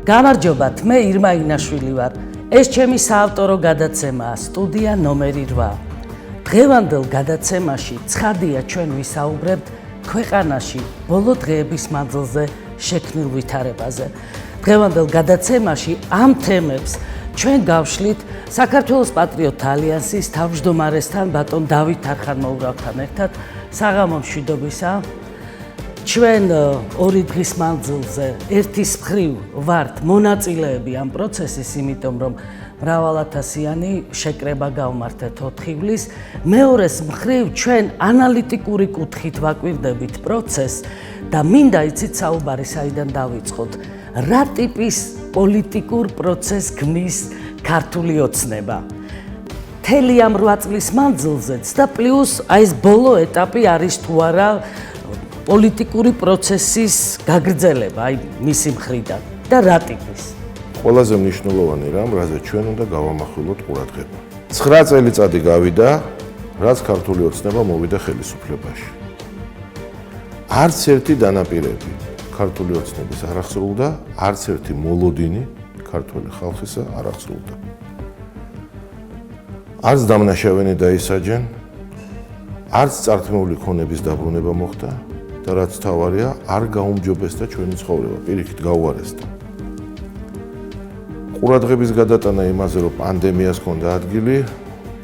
გამარჯობათ, მე ირმა ინაშვილი ვარ. ეს ჩემი საავტორო გადაცემაა სტუდია ნომერი 8. დღევანდელ გადაცემაში ცხადია ჩვენ ვისაუბრებთ ქვეყანაში ბოლო დღეების მანძილზე შექმნილ ვითარებაზე. დღევანდელ გადაცემაში ამ თემებს ჩვენ გავშლით საქართველოს პატრიოტთა ალიანსის თავმჯდომარესთან ბატონ დავით არხანმოურავთან ერთად. საღამო მშვიდობისა. ჩვენ ორი დღის მანძილზე ერთის მხრივ ვართ მონაწილეები ამ პროცესის, იმიტომ რომ მრავალათასიანი შეკრება გავმართეთ 4 ივლისს. მეორეს მხრივ ჩვენ ანალიტიკური კუთხით ვაკვირდებით პროცესს და მინდა იცით საუბარი საიდან დავიწყოთ. რა ტიპის პოლიტიკურ პროცესს ქმნის ქართული ოცნება? მთელი ამ 8 წლის მანძილზეც და პლუს აი ეს ბოლო ეტაპი არის თუ არა პოლიტიკური პროცესის გაგრძელება, აი მისი მხრიდან და რა ტიპის? ყველაზე მნიშვნელოვანი რამ, რაზე ჩვენ უნდა გავამახვილოთ ყურადღება. 9 წელიწადი გავიდა, რაც ქართული ოცნება მოვიდა ხელისუფლებაში. არც ერთი დანაპირები ქართული ოცნების არ აღსრულდა, არც ერთი მოლოდინი ქართული ხალხისა არ აღსრულდა. არც დამნაშავენი დაისაჯენ, არც წართმეული ქონების დაბრუნება მოხდა. და რაც თავარია, არ გაუმჯობესდა ჩვენი ცხოვრება, პირიქით გაუარესდა. ყურადღების გადატანა იმაზე, რომ პანდემიას ჰქონდა ადგილი,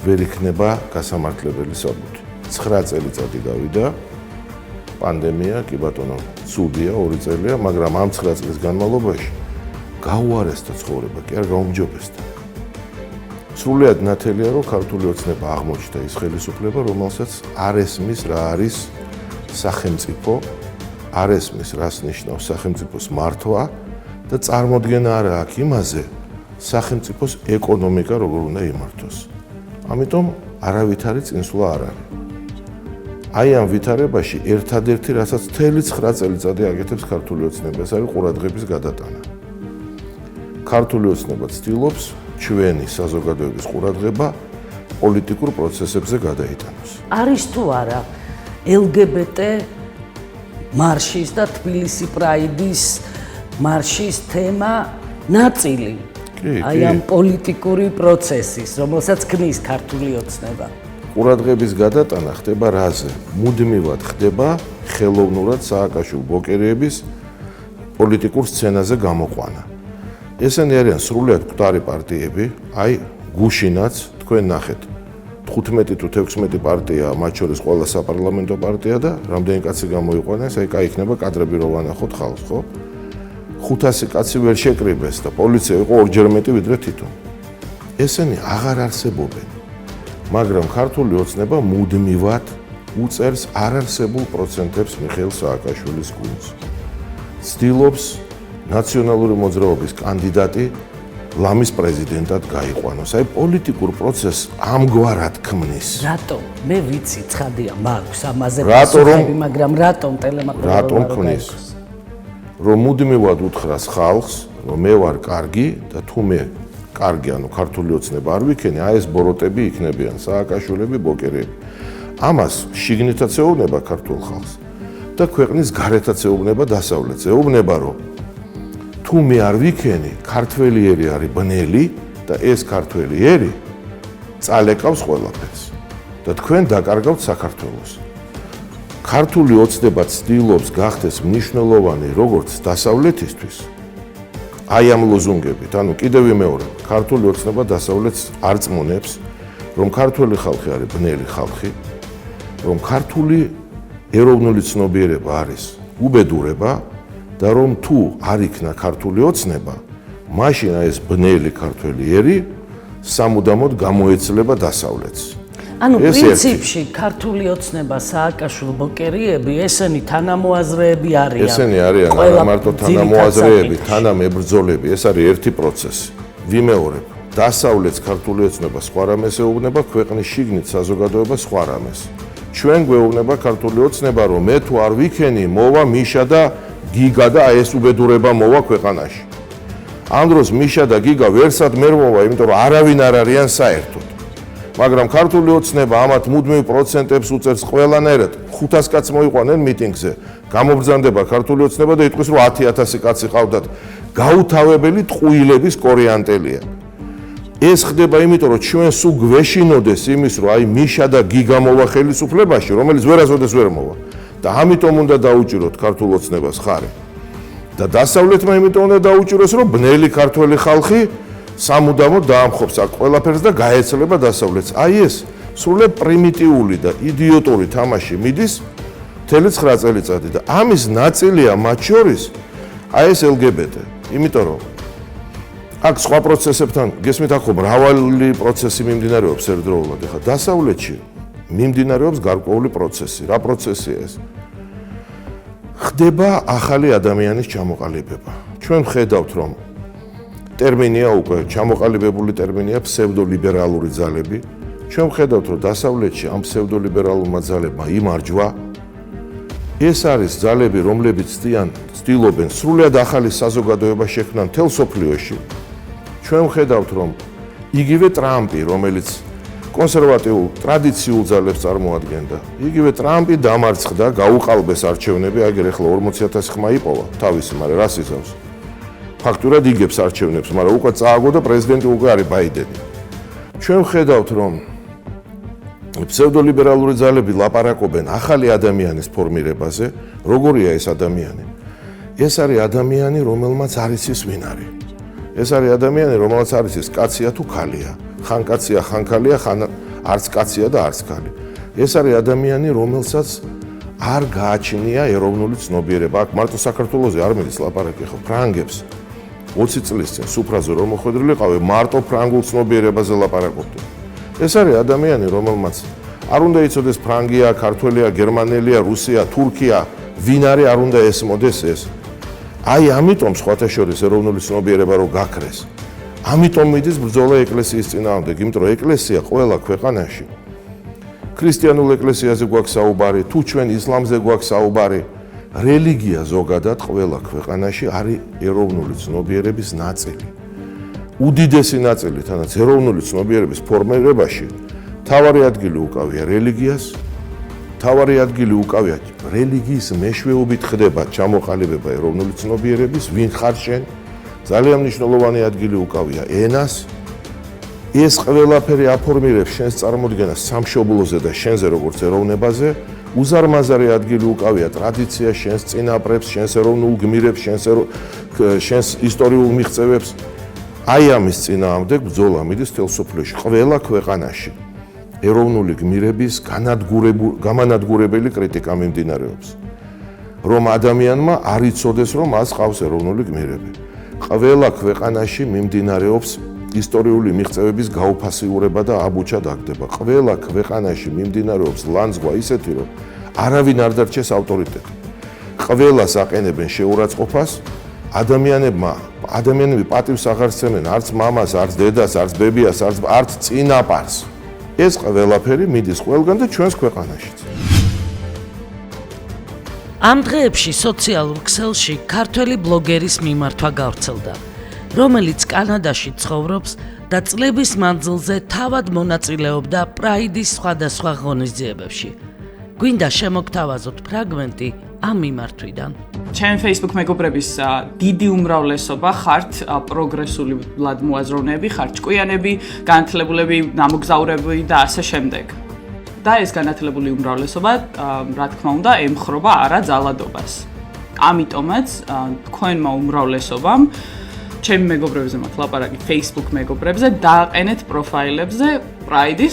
ვერ იქნება გასამართლებელი საბუთი. 9 წელიწადი გავიდა, პანდემია, კი ბატონო, ცუდია, 2 წელია, მაგრამ ამ 9 წლის განმავლობაში გაუარესდა ცხოვრება, კი არ გაუმჯობესდა. სრულიად ნათელია, რომ ქართული ოცნება აღმოჩნდა ის ხელისუფლება, რომელსაც არ ესმის რა არის სახელმწიფო, არ ესმის რას ნიშნავს სახელმწიფოს მართვა და წარმოდგენა არ აქვს იმაზე სახელმწიფოს ეკონომიკა როგორ უნდა იმართოს. ამიტომ არავითარი წინსვლა არ არის. აი ამ ვითარებაში ერთადერთი რასაც მთელი 9 წელიწადი აკეთებს ქართული ოცნება, ეს არის ყურადღების გადატანა. ქართული ოცნება ცდილობს ჩვენი საზოგადოების ყურადღება პოლიტიკურ პროცესებზე გადაიტანოს. არის თუ არა LGBT მარშის და თბილისი პრაიდის მარშის თემა ნაწილი აი ამ პოლიტიკური პროცესის, რომელსაც ქმნის ქართული ოცნება. ყურადღების გადატანა ხდება რაზე? მუდმივად ხდება ხელოვნურად სააკაშვილ ბოკერიების პოლიტიკურ სცენაზე გამოყვანა. ესენი არიან სრულიად მკვდარი პარტიები, აი გუშინაც თქვენ ნახეთ 15 თუ 16 პარტია, მათ შორის ყველა საპარლამენტო პარტია და რამდენი კაცი გამოიყვანეს, აი კაი იქნება კადრები რო ვანახოთ ხალხს, ხო? 500 კაცი ვერ შეკრიბეს და პოლიცია იყო ორჯერ მეტი ვიდრე თვითონ. ესენი აღარ არსებობენ. მაგრამ ქართული ოცნება მუდმივად უწერს არარსებულ პროცენტებს მიხეილ სააკაშვილის გუნდს. ცდილობს ნაციონალური მოძრაობის კანდიდატი ლამის პრეზიდენტად გაიყვანოს. აი პოლიტიკურ პროცესს ამგვარად ქმნის. რატომ? მე ვიცი, ცხადია, მაქვს ამაზე პასუხები, მაგრამ რატომ ტელემაკრონი რატომ ქმნის? რომ მუდმივად უთხრას ხალხს, რომ მე ვარ კარგი და თუ მე კარგი, ანუ ქართული ოცნება არ ვიქენი, აი ეს ბოროტები იქნებიან, სააკაშვილები, ბოკერები. ამას შიგნითაც ეუბნება ქართულ ხალხს და ქვეყნის გარეთაც ეუბნება დასავლეთს. ეუბნება, რომ თუ მე არ ვიქენი, ქართველიერი არის ბნელი და ეს ქართველიერი წალეკავს ყველაფერს და თქვენ დაკარგავთ საქართველოს. ქართული ოცნება ცდილობს გახდეს მნიშვნელოვანი როგორც დასავლეთისთვის. აი ამ ლოზუნგებით, ანუ კიდევ ვიმეორებ, ქართული ოცნება დასავლეთს არ წმონებს, რომ ქართველი ხალხი არის ბნელი ხალხი, რომ ქართული ეროვნული ცნობიერება არის უბედურება და რომ თუ არ იქნა ქართული ოცნება, მაშინ ეს ბნელი ქართველიერი სამუდამოდ გამოეცლება დასავლეთს. ანუ პრინციპში ქართული ოცნება, სააკაშვილ ბოკერიები, ესენი თანამოაზრეები არიან. ესენი არიან არა მარტო თანამოაზრეები, თანამებრძოლები, ეს არის ერთი პროცესი. ვიმეორებ, დასავლეთს ქართული ოცნება სხვა რამეს ეუბნება, ქვეყნის შიგნით საზოგადოება სხვა რამეს. ჩვენ გვეუბნება ქართული ოცნება, რომ მე თუ არ ვიქენი, მოვა მიშა და გიგა და ეს უბედურება მოვა ქვეყანაში. ამ დროს მიშა და გიგა ვერსად ვერ მოვა, იმიტომ რომ არავინ არ არიან საერთოდ. მაგრამ ქართული ოცნება ამათ მუდმივ პროცენტებს უწერს ყველანაირად. 500 კაცს მოიყვანენ მიტინგზე. გამობრძანდება ქართული ოცნება და იტყვის, რომ 10,000 კაცი ყავდათ. გაუთავებელი ტყუილების კორიანტელია. ეს ხდება იმიტომ, რომ ჩვენ სულ გვეშინოდეს იმის, რომ აი მიშა და გიგა მოვა ხელისუფლებაში, რომელიც ვერასოდეს ვერ მოვა. და ამიტომ უნდა დაუჭიროთ ქართულ ოცნებას ხარი. და დასავლეთმა იმიტომ უნდა დაუჭიროს, რომ ბნელი ქართველი ხალხი სამუდამოდ დაამხობს აქ ყველაფერს და გაეცლება დასავლეთს. აი ეს სრულად პრიმიტიული და იდიოტური თამაში მიდის 9 წელიწადი და ამის ნაწილია მათ შორის აი ეს LGBT. იმიტომ რომ აქ სხვა პროცესებთან გესმით ახლა მრავალი პროცესი მიმდინარეობს ერთდროულად. ეხლა დასავლეთში მიმდინარეობს გარკვეული პროცესი. რა პროცესია ეს? ხდება ახალი ადამიანის ჩამოყალიბება. ჩვენ ხედავთ, რომ ტერმინია უკვე ჩამოყალიბებული ტერმინია ფსევდოლიბერალური ძალები. ჩვენ ხედავთ, რომ დასავლეთში ამ ფსევდოლიბერალურმა ძალებმა იმარჯვა. ეს არის ძალები, რომლებიც ცდილობენ სრულად ახალი საზოგადოება შექმნან მთელ სოფლიოში. ჩვენ ხედავთ, რომ იგივე ტრამპი, რომელიც კონსერვატიულ ტრადიციულ ძალებს წარმოადგენდა, იგივე ტრამპი დამარცხდა, გაუყალბეს არჩევნები, აგერ ახლა 40,000 ხმა იპოვა თავისი, მაგრამ რას იზავს? ფაქტურად იგებს არჩევნებს, მაგრამ უკვე წააგო და პრეზიდენტი უკვე არის ბაიდენი. ჩვენ ხედავთ, რომ ფსევდოლიბერალური ძალები ლაპარაკობენ ახალი ადამიანის ფორმირებაზე. როგორია ეს ადამიანი? ეს არის ადამიანი, რომელმაც არ იცის ვინ არის. ეს არის ადამიანი, რომელმაც არ იცის კაცია თუ ქალია. ხან კაცია, ხან ქალია, ხან არც კაცია და არც ქალი. ეს არის ადამიანი, რომელსაც არ გააჩნია ეროვნული ცნობიერება. აქ მარტო საქართველოზე არ მიდის ლაპარაკი, ხო, ფრანგებს 20 წლის წინ სუფრაზე რომ მოხვედრილიყავი, მარტო ფრანგულ ცნობიერებაზე ლაპარაკობდნენ. ეს არის ადამიანი, რომელმაც არ უნდა იცოდეს ფრანგია, ქართველია, გერმანელია, რუსია, თურქია, ვინ არის, არ უნდა ესმოდეს ეს. აი ამიტომ სხვათა შორის ეროვნული ცნობიერება რო გაქრეს. ამიტომ მიდის ბრძოლა ეკლესიის წინააღმდეგ, იმიტომ რომ ეკლესია ყველა ქვეყანაში ქრისტიანულ ეკლესიაზე გვაქვს საუბარი, თუ ჩვენ ისლამზე გვაქვს საუბარი, რელიგია ზოგადად ყველა ქვეყანაში არის ეროვნული ცნობიერების ნაწილი. უდიდესი ნაწილი, თანაც ეროვნული ცნობიერების ფორმირებაში თავარი ადგილი უკავია რელიგიას, თავარი ადგილი უკავია რელიგიის მეშვეობით ხდება ჩამოყალიბება ეროვნული ცნობიერების, ვინ ხარ შენ? ძალიან მნიშვნელოვანი ადგილი უკავია ენას. ეს ყველაფერი აფორმირებს შენს წარმოდგენას სამშობლოზე და შენზე როგორც ეროვნებაზე. უზარმაზარი ადგილი უკავია ტრადიცია, შენს წინაპრებს, შენს ეროვნულ გმირებს, შენს ისტორიულ მიღწევებს. აი ამის წინააღმდეგ ბრძოლა მიდის მთელ სოფლიოში, ყველა ქვეყანაში. ეროვნული გმირების გამანადგურებელი კრიტიკა მიმდინარეობს. რომ ადამიანმა არ იცოდეს, რომ მას ყავს ეროვნული გმირები. ყველა ქვეყანაში მიმდინარეობს ისტორიული მიღწევების გაუფასიურება და აბუჩა დაგდება. ყველა ქვეყანაში მიმდინარეობს ლანძღვა ისეთი, რომ არავინ არ დარჩეს ავტორიტეტი. ყველას აყენებენ შეურაცხყოფას, ადამიანები პატივს აღარ სცემენ არც მამას, არც დედას, არც ბებიას, არც წინაპარს. ეს ყველაფერი მიდის ყველგან და ჩვენს ქვეყანაშიც. ამ დღეებში სოციალურ ქსელში ქართველი ბლოგერის მიმართვა გავრცელდა, რომელიც კანადაში ცხოვრობს და წლების მანძილზე თავად მონაწილეობდა პრაიდის სხვადასხვა ღონისძიებებში. გვინდა შემოგთავაზოთ ფრაგმენტი ამ მიმართვიდან. ჩემ Facebook მეგობრების დიდი უმრავლესობა ხართ პროგრესულად მოაზროვნეები, ხართ ჭკვიანები, განათლებულები, ნამოგზაურები და ასე შემდეგ. და ეს განათლებული უმრავლესობა, რა თქმა უნდა, ემხრობა არა ძალადობას. ამიტომაც თქვენმა უმრავლესობამ ჩემი მეგობრებზე მათ ლაპარაკი Facebook მეგობრებზე დააყენეთ პროფაილებზე პრაიდის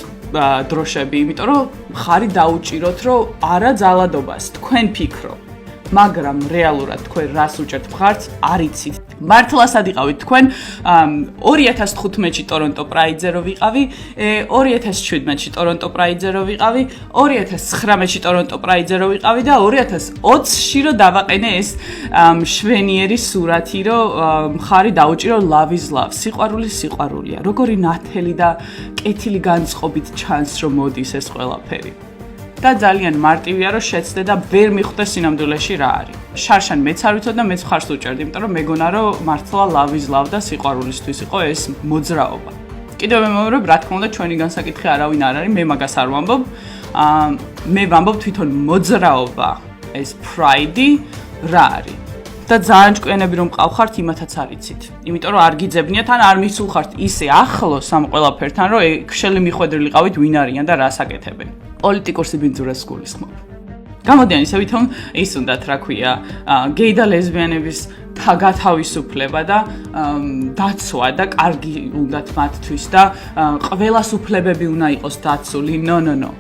დროშები, იმიტომ რომ ხარი დაუჭიროთ, რომ არა ძალადობას, თქვენ ფიქრობ. მაგრამ რეალურად თქვენ რას უჭერთ მხარს, არ იცით. მართლა სად იყავით თქვენ 2015-ში ტორონტო პრაიდზე რო ვიყავი, 2017-ში ტორონტო პრაიდზე რო ვიყავი, 2019-ში ტორონტო პრაიდზე რო ვიყავი და 2020-ში რო დავაყენე ეს შვენიერი სურათი, რომ მხარი დაუჭირო love is love, სიყვარული სიყვარულია. როგორი ნათელი და კეთილი განწყობით ჩანს, რომ მოდის ეს ყველაფერი. და ძალიან მარტივია, რომ შეცდე და ვერ მიხვდე სინამდვილეში რა არის. შარშან მეც არ ვიცოდი და მეც მხარს უჭერდი, იმიტომ რომ მეგონა, რომ მართლა love is love და სიყვარულისთვის იყო ეს მოძრაობა. კიდევ მეგობრებო, რა თქმა უნდა, ჩვენი განსაკითხი არავინ არ არის, მე მაგას არ ვამბობ. მე ვამბობ თვითონ მოძრაობა ეს pride-ი რა არის. და ძალიან ჭკვიანები რომ მყავხართ, იმათაც არიცით. იმიტომ რომ არ გიძებნიათ, ან არ მისულხართ ისე ახლოს ამ ყველაფერთან, რომ ქშელი მიხვედრილი ყავით ვინ არიან და რას აკეთებენ. პოლიტიკურ სიბინძურეს გულისხმობ. გამოდიან ისე ვითომ ის უნდათ, რა ქვია, გეი და ლესბიანების გათავისუფლება და დაცვა და კარგი უნდათ მათთვის და ყველას უფლებები უნდა იყოს დაცული. No.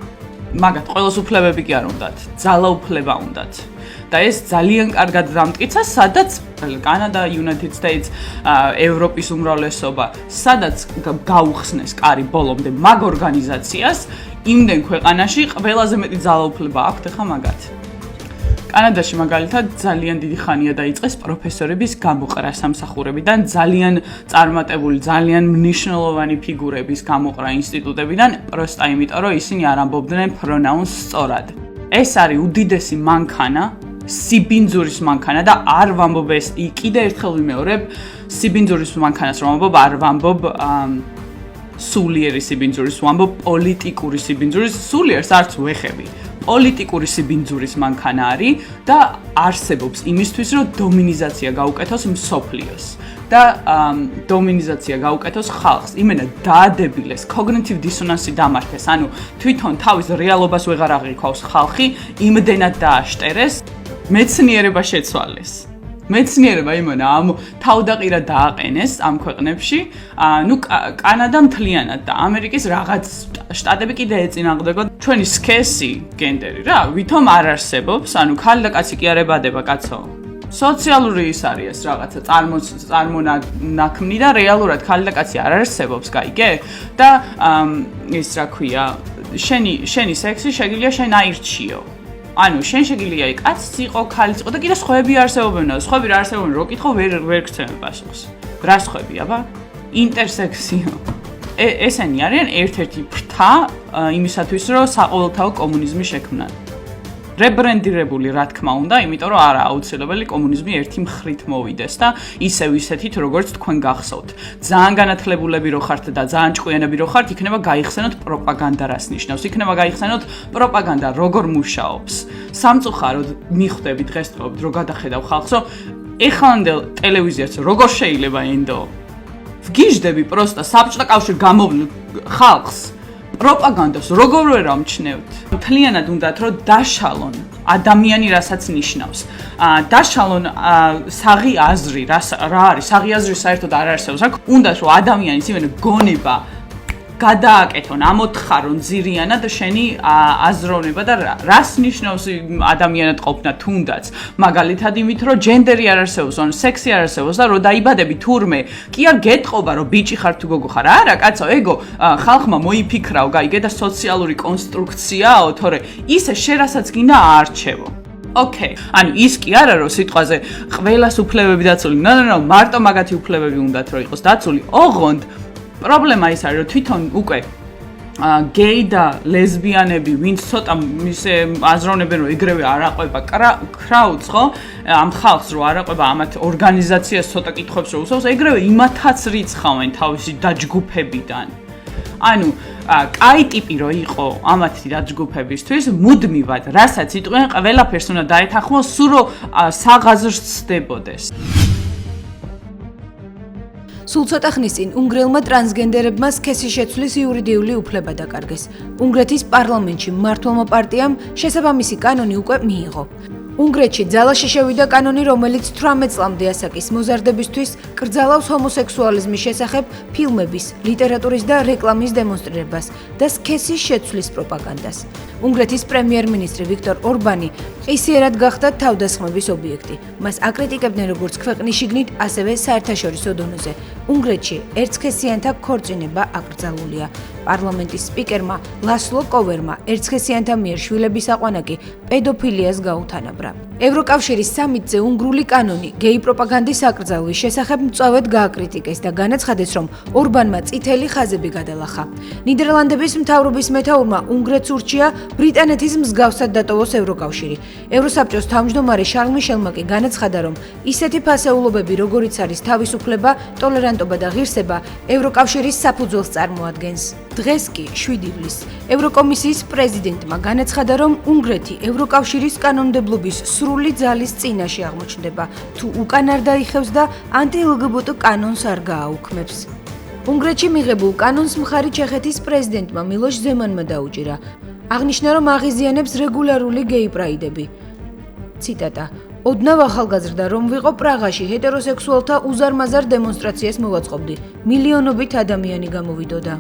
მაგათ ყველას უფლებები კი არ უნდათ, ძალაუფლება უნდათ. და ეს ძალიან კარგად დამტკიცა, სადაც კანადა, United States, ევროპის უმრავლესობა, სადაც გაუხსნეს კარი ბოლომდე მაგ ორგანიზაციას, იმდენ ქვეყანაში ყველაზე მეტი ძალაუფლება აქვთ ახლა მაგათ. კანადაში მაგალითად ძალიან დიდი ხანია დაიწყეს პროფესორების გამოყრა სამსახურებიდან, ძალიან წარმატებული, ძალიან მნიშვნელოვანი ფიგურების გამოყრა ინსტიტუტებიდან, პროსტა იმიტომ რომ ისინი არ ამბობდნენ პრონაუნს სწორად. ეს არის უდიდესი მანქანა, სიბინძურის მანქანა და არ ვამბობ ეს კიდე ერთხელ ვიმეორებ, სიბინძურის მანქანას რომ ვამბობ, არ ვამბობ სულიერი სიბინძურის, ვამბობ პოლიტიკური სიბინძურის, სულიერს არც ვეხები. პოლიტიკური სიბინძურის მანქანა არის და არსებობს იმისთვის, რომ დომინიზაცია გაუკეთოს მსოფლიოს და დომინიზაცია გაუკეთოს ხალხს. იმენა დაადებილეს, cognitive dissonance დამარხეს, ანუ თვითონ თავის რეალობას ვეღარ აღიქვავს ხალხი, იმდენად დააშტერეს, მეცნიერება შეცვალეს. მეცნიერება იმენა ამ თავდაყირა დააყენეს ამ ქვეყნებში, ნუ კანადა მთლიანად და ამერიკის რაღაც შტატები კიდე ეწინააღმდეგო ჩვენი სქესი გენდერი რა, ვითომ არ არსებობს, ანუ ქალი და კაცი კი არ ებადება კაცო. სოციალური ის არის ეს რაღაცა წარმონაქმნი და რეალურად ქალი და კაცი არ არსებობს, გაიგე? და ის რა ქვია, შენი სექსი შეგიძლია შენ აირჩიო. ანუ შენ შეგიძლია კაციც იყო, ქალიც იყო და კიდე სხვები არსებობენ. სხვები რა არსებობენ, რო კითხო ვერ გცემენ პასუხს. რა სხვები, აბა? ინტერსექსიო. ესენი არიან ერთ-ერთი ფრთა იმისათვის, რომ საყოველთაო კომუნიზმი შექმნან. რებრენდირებული რა თქმა უნდა, იმიტომ რომ არა აუცილებელი კომუნიზმი ერთი მხრით მოვიდეს და ისევ ისეთით როგორც თქვენ გახსოვთ. ძალიან განათლებულები რო ხართ და ძალიან ჭკვიანები რო ხართ, იქნება გაიხსენოთ პროპაგანდა რას ნიშნავს. იქნება გაიხსენოთ პროპაგანდა როგორ მუშაობს. სამწუხაროდ მიხვდები დღესდღეობით რო გადახედავ ხალხს, რომ ეხანდელ ტელევიზიას როგორ შეიძლება ენდო. ვგიჟდები პროსტა საბჭოთა კავშირი გამოვლ ხალხს პროპაგანდას როგორ ვერ ამჩნევთ? მთლიანად უნდათ რომ დაშალონ ადამიანი რასაც ნიშნავს. დაშალონ საღი აზრი, რა არის? საღი აზრი საერთოდ არ არსებობს. რა უნდათ რომ ადამიანის იმენა გონება გადააკეთონ, ამოთხარონ ძირიანად შენი აზროვნება და რას ნიშნავს ადამიანად ყოფნა თუნდაც. მაგალითად იმით რომ ჯენდერი არ არსებობს, ან სექსი არ არსებობს და რომ დაიბადები თურმე, კი არ გეტყობა რომ ბიჭი ხარ თუ გოგო ხარ. არა, კაცო, ეგო ხალხმა მოიფიქრაო, გაიგე და სოციალური კონსტრუქციაო, თორე ისე შენ რასაც გინდა აარჩევო. ოკეი, ანუ ის კი არა რომ სიტყვაზე ყველას უფლებები დაცული. ნო, მარტო მაგათი უფლებები უნდათ რომ იყოს დაცული. ოღონდ პრობლემა ის არის, რომ თვითონ უკვე გეი და ლესბიანები, ვინც ცოტა ისე აზროვნებენ, რომ ეგრევე არ აყვება კრაუდს, ხო? ამ ხალხს რო არ აყვება ამათ ორგანიზაციას ცოტა კითხვებს რო უსვავს, ეგრევე იმათაც რიცხავენ თავისი დაჯგუფებიდან. ანუ კაი ტიპი რო იყო ამათი დაჯგუფებისთვის, მუდმივად, რასაც იტყვიან, ყველაფერს უნდა დაეთანხმოს, სულ რომ საღაზრს ცდებოდეს. სულ ცოტა ხნის წინ უნგრელმა ტრანსგენდერებმა სქესის შეცვლის იურიდიული უფლება დაკარგეს. უნგრეთის პარლამენტში მმართველმა პარტიამ შესაბამისი კანონი უკვე მიიღო. უნგრეთში ძალაში შევიდა კანონი, რომელიც 18 წლამდე ასაკის მოზარდებისთვის კრძალავს ჰომოსექსუალიზმის შესახებ ფილმების, ლიტერატურის და რეკლამის დემონსტრირებას და სქესის შეცვლის პროპაგანდას. უნგრეთის პრემიერ-მინისტრი ვიქტორ ორბანი ყისიერად გახდა თავდასხმების ობიექტი. მას აკრიტიკებდნენ როგორც ქვეყნის შიგნით, ასევე საერთაშორისო დონეზე. უნგრეთში ერთსქესიანთა ქორწინება აკრძალულია. პარლამენტის სპიკერმა ლასლო კოვერმა ერთსქესიანთა მიერ შვილების აყვანა კი პედოფილიას გაუთანაბრა. ევროკავშირის სამიტზე უნგრული კანონი გეი პროპაგანდის აკრძალვის შესახებ მწვავედ გააკრიტიკეს და განაცხადეს, რომ ორბანმა წითელი ხაზები გადალახა. ნიდერლანდების მთავრობის მეთაურმა უნგრეთს ურჩია ბრიტანეთის მსგავსად დატოვოს ევროკავშირი. ევროსაბჭოს თავმჯდომარე შარლ მიშელმა კი განაცხადა, რომ ისეთი ფასეულობები, როგორიც არის თავისუფლება, ტოლერანტობა და ღირსება, ევროკავშირის საფუძველს წარმოადგენს. დღეს კი 7 ივლისს ევროკომისიის პრეზიდენტმა განაცხადა, რომ უნგრეთი ევროკავშირის კანონმდებლობის სრული ძალის წინაშე აღმოჩნდება, თუ უკან არ დაიხევს და ანტი-LGBT კანონს არ გააუქმებს. უნგრეთში მიღებულ კანონს მხარი ჩეხეთის პრეზიდენტმა მილოშ ზემანმა დაუჭირა. აღნიშნა, რომ აღიზიანებს რეგულარული გეი პრაიდები. ციტატა: ოდნავ ახალგაზრდა რომ ვიყო პრაღაში ჰეტეროსექსუალთა უზარმაზარ დემონსტრაციას მოვაწყობდი. მილიონობით ადამიანი გამოვიდოდა.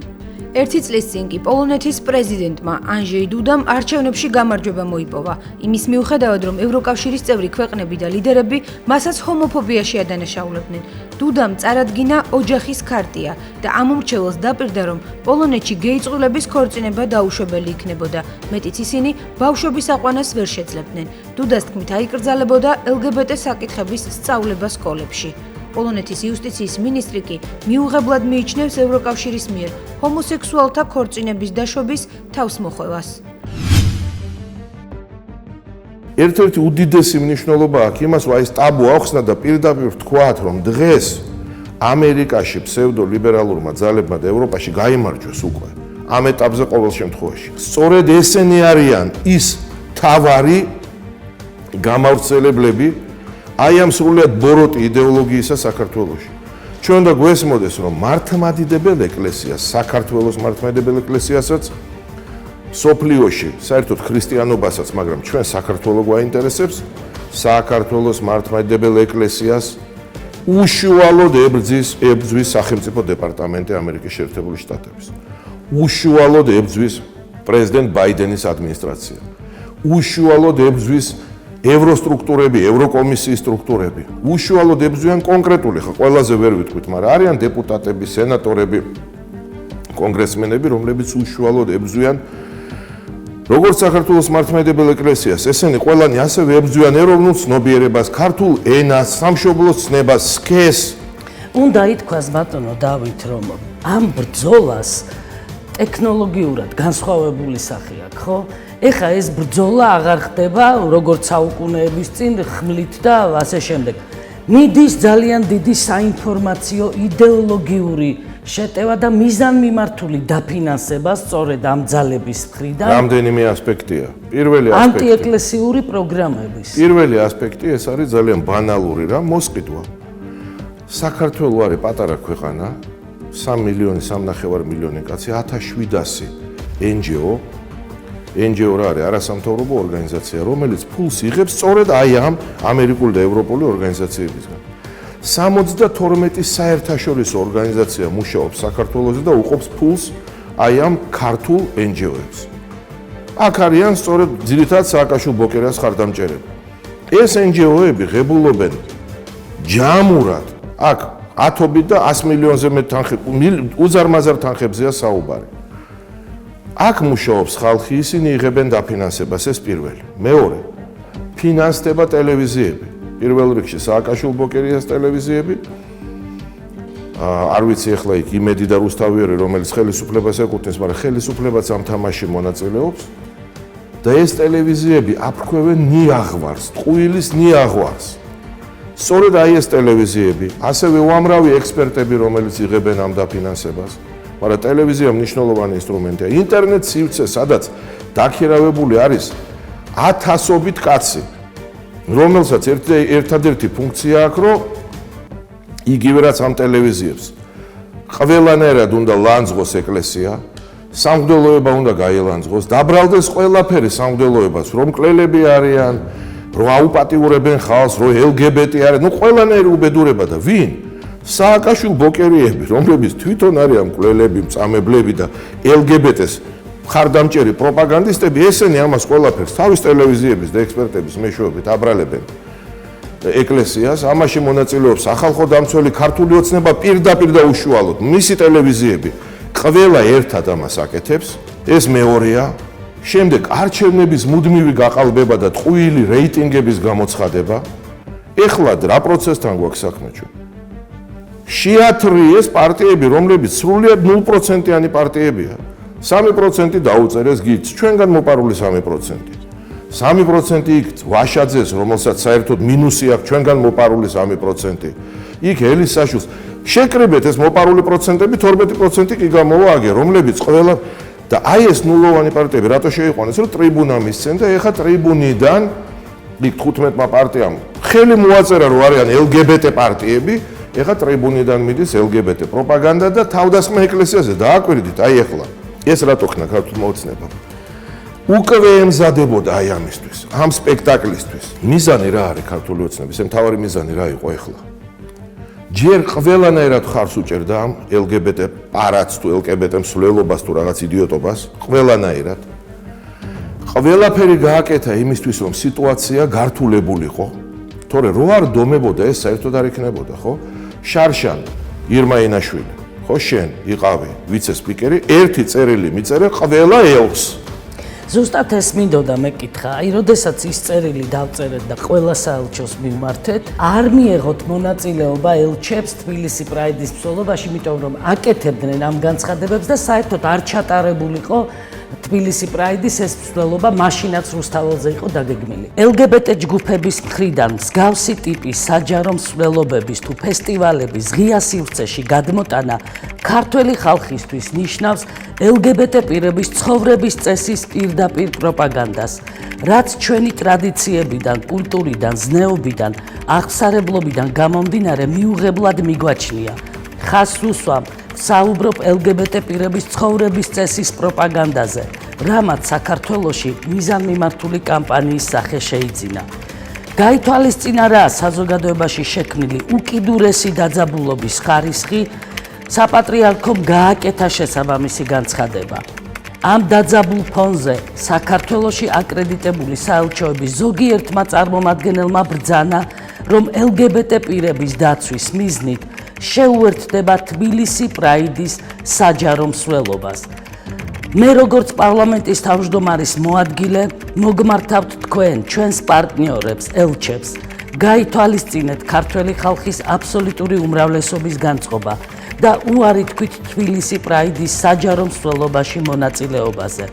1 წლის წინ კი პოლონეთის პრეზიდენტმა ანჟეი დუდამ არჩევნებში გამარჯვება მოიპოვა. იმის მიუხედავად, რომ ევროკავშირის წევრი ქვეყნები და ლიდერები მასაც ჰომოფობიაში ადანაშაულებდნენ. დუდამ წარადგინა ოჯახის ქარტია და ამ უმრჩეველს დაპირდა, რომ პოლონეთში გეი წყვილების ქორწინება დაუშვებელი იქნებოდა. მეტიც ისინი ბავშვობის აყვანას ვერ შეძლებდნენ. დუდას თქმით, აიკრძალებოდა LGBT საკითხების სწავლება სკოლებში. პოლონეთის იუსტიციის მინისტრი კი მიუღებლად მიიჩნევს ევროკავშირის მიერ ჰომოსექსუალთა ქორწინების დაშვების თავსმოხვევას. ერთ-ერთი უდიდესი მნიშვნელობა აქვს იმას, რომ ეს ტაბუ ახსნა და პირდაპირ თქვათ, რომ დღეს ამერიკაში ფსევდოლიბერალურმა ძალებმა და ევროპაში გაიმარჯვეს უკვე. ამ ეტაპზე ყოველ შემთხვევაში. სწორედ ესენი არიან ის თავარი გამავრცელებლები აი ამ სრულიად ბოროტი იდეოლოგიისა საქართველოში. ჩვენ უნდა გვესმოდეს, რომ მართლმადიდებელ ეკლესიას, საქართველოს მართლმადიდებელ ეკლესიასაც, სოფლიოში, საერთოდ ქრისტიანობასაც, მაგრამ ჩვენ საქართველოს გვაინტერესებს, საქართველოს მართლმადიდებელ ეკლესიას უშუალოდ ებრძვის სახელმწიფო დეპარტამენტი ამერიკის შეერთებული შტატების. უშუალოდ ებრძვის პრეზიდენტ ბაიდენის ადმინისტრაცია. უშუალოდ ებრძვის ევროსტრუქტურები, ევროკომისიის სტრუქტურები. უშუალოდ ებრძვიან კონკრეტული, ხა ყველაზე ვერ ვიტყვით, მაგრამ არიან დეპუტატები, სენატორები, კონგრესმენები, რომლებიც უშუალოდ ებრძვიან როგორც საქართველოს მართლმადიდებელ ეკლესიას, ესენი ყველანი ასევე ებრძვიან ეროვნულ ცნობიერებას, ქართულ ენას, სამშობლოს ცნებას, სქესს. უნდა ითქვას ბატონო დავით, რომ ამ ბრძოლას ტექნოლოგიურად განსხვავებული სახე აქვს, ხო? ეხა ეს ბრძოლა აღარ ხდება როგორც საუკუნეების წინ ხმლით და ასე შემდეგ. მიდის ძალიან დიდი საინფორმაციო იდეოლოგიური შეტევა და მიზანმიმართული დაფინანსება სწორედ ამ ძალების მხრიდან. რამდენიმე ასპექტია. პირველი ასპექტი ანტიეკლესიური პროგრამების. პირველი ასპექტი ეს არის ძალიან ბანალური რა, მოსყიდვა. საქართველო არის პატარა ქვეყანა, 3 მილიონი, 3.5 მილიონი კაცი, 1700 NGO რა არის არასამთავრობო ორგანიზაცია, რომელიც ფულს იღებს სწორედ აი ამ ამერიკული და ევროპული ორგანიზაციებისგან. 72 საერთაშორისო ორგანიზაცია მუშაობს საქართველოზე და უყოფს ფულს აი ამ ქართულ NGO-ებს. აქ არიან სწორედ ძირითადად სააკაშვილ ბოკერას ხარდამჭერები. ეს NGO-ები ღებულობენ ჯამურად, აქ ათობით და 100 მილიონზე მეტ უზარმაზარ თანხებზეა საუბარი. აქ მუშაობს ხალხი, ისინი იღებენ დაფინანსებას, ეს პირველი. მეორე, ფინანსდება ტელევიზიები. პირველ რიგში სააკაშვილ ბოკერიას ტელევიზიები. არ ვიცი ახლა იქ იმედი და რუსთავიერი, რომელიც ხელისუფლებას ეკუთვნის, მაგრამ ხელისუფლებაც ამ თამაშში მონაწილეობს. და ეს ტელევიზიები აფრქვევენ ნიაღვარს, ტყუილის ნიაღვარს. სწორედ აი ეს ტელევიზიები, ასევე უამრავი ექსპერტები, რომელიც იღებენ ამ დაფინანსებას. მაგრამ ტელევიზია მნიშვნელოვანი ინსტრუმენტია. ინტერნეტ სივრცე, სადაც დაქირავებული არის ათასობით კაცი, რომელსაც ერთადერთი ფუნქცია აქვს, რომ იგივე რაც ამ ტელევიზიებს. ყველანაირად უნდა ლანძღოს ეკლესია, სამღვდელოება უნდა გაილანძღოს, დაბრალდეს ყველაფერი სამღვდელოებას, რომ მკვლელები არიან, რომ აუპატიურებენ ხალხს, რომ LGBT არის, ნუ ყველანაირი უბედურება და ვინ? სააკაშვილ ბოკერიები, რომლებიც თვითონ არიან მკვლელები, მწამებლები და LGBT-ს ხარდამჭერი პროპაგანდისტები, ესენი ამას ყველაფერს თავის ტელევიზიების და ექსპერტების მეშვეობით აბრალებენ ეკლესიას, ამაში მონაწილეობს სახალხო დამცველი ქართული ოცნება პირდაპირ და უშუალოდ. მისი ტელევიზიები ყველა ერთად ამას აკეთებს, ეს მეორეა. შემდეგ არჩევნების მუდმივი გაყალბება და ტყუილი რეიტინგების გამოცხადება. ეხლად რა პროცესთან გვაქვს საქმე ჩვენ? შეათრიეს პარტიები, რომლებიც სრულიად 0%-იანი პარტიებია. 3% დაუწერეს გიც, ჩვენგან მოპარული 3%. 3% იქ ვაშაძეს, რომელსაც საერთოდ მინუსი აქვს, ჩვენგან მოპარული 3%. იქ ელისაშვილს შეკრიბეთ ეს მოპარული პროცენტები 12% კი გამოვა აგერ, რომლებიც ყველა და აი ეს ნულოვანი პარტიები რატო შეიყვანეს, რომ ტრიბუნა მისცენ და ეხა ტრიბუნიდან იქ 15-მა პარტიამ ხელი მოაწერა, რომ არიან LGBT პარტიები, ეხა ტრიბუნიდან მიდის LGBT პროპაგანდა და თავდასხმა ეკლესიაზე დააკვირდით, აი ეხლა ეს რატო ხნა ქართულმა ოცნებამ. უკვე ემზადებოდა აი ამისთვის, ამ სპექტაკლისთვის. მიზანი რა არის ქართული ოცნების? მთავარი მიზანი რა იყო ეხლა? ჯერ ყველანაირად ხარს უჭერდა ამ LGBT პარადს თუ LGBT მსვლელობას თუ რაღაც იდიოტობას, ყველანაირად. ყველაფერი გააკეთა იმისთვის, რომ სიტუაცია გართულებულიყო. თორე რო არ დომებოდა ეს საერთოდ არ იქნებოდა, ხო? შარშან ირმა ინაშვილი, ხო შენ იყავი ვიცე-სპიკერი, ერთი წერილი მიწერე ყველა ელს. ზუსტად ეს მინდოდა მეკითხა, აი, როდესაც ის წერილი დავწერეთ და ყველა საელჩოს მივმართეთ, არ მიეღოთ მონაწილეობა ელჩებს თბილისი პრაიდის მსვლელობაში, იმიტომ რომ აკეთებდნენ ამ განცხადებებს და საერთოდ არ ჩატარებულიყო თბილისი პრაიდის ეს მსვლელობა, მაშინაც რუსთაველზე იყო დაგეგმილი. LGBT ჯგუფების მხრიდან მსგავსი ტიპის საჯარო მსვლელობების თუ ფესტივალების ღია სივრცეში გადმოტანა ქართველი ხალხისთვის ნიშნავს LGBT პირების ცხოვრების წესის პირდაპირ პროპაგანდას, რაც ჩვენი ტრადიციებიდან, კულტურიდან, ზნეობიდან, აღსარებლობიდან გამომდინარე მიუღებლად მიგვაჩნია. ხას უსვამ საუბრობ LGBT პირების ცხოვრების წესის პროპაგანდაზე, რამაც საქართველოში მიზანმიმართული კამპანიის სახე შეიძინა. გაითვალისწინა რა საზოგადოებაში შექმნილი უკიდურესი დაძაბულობის ხარისხი, საპატრიარქომ გააკეთა შესაბამისი განცხადება. ამ დაძაბულ ფონზე საქართველოში აკრედიტებული საელჩოების ზოგიერთმა წარმომადგენელმა ბრძანა, რომ LGBT პირების დაცვის მიზნით შეუერთდება თბილისი პრაიდის საჯარო მსვლელობას. მე როგორც პარლამენტის თავმჯდომარის მოადგილე მოგმართავთ თქვენ, ჩვენს პარტნიორებს, ელჩებს, გაითვალისწინეთ ქართველი ხალხის აბსოლუტური უმრავლესობის განწყობა და უარი თქვით თბილისი პრაიდის საჯარო მსვლელობაში მონაწილეობაზე.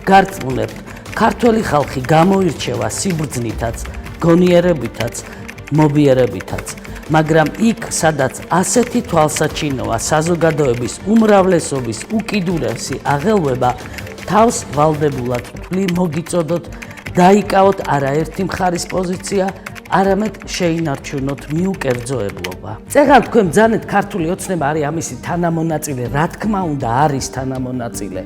გარწმუნებთ, ქართველი ხალხი გამოირჩევა სიბრძნითაც, გონიერებითაც, მობიერებითაც. მაგრამ იქ, სადაც ასეთი თვალსაჩინოა საზოგადოების უმრავლესობის უკიდურესი აღელვება, თავს ვალდებულად ვთვლი მოგიწოდოთ, დაიკავოთ არაერთი მხარის პოზიცია, არამედ შეინარჩუნოთ მიუკერძოებლობა. წეგან თქვენ ბრძანეთ, ქართული ოცნება არის ამისი თანამონაწილე, რა თქმა უნდა არის თანამონაწილე.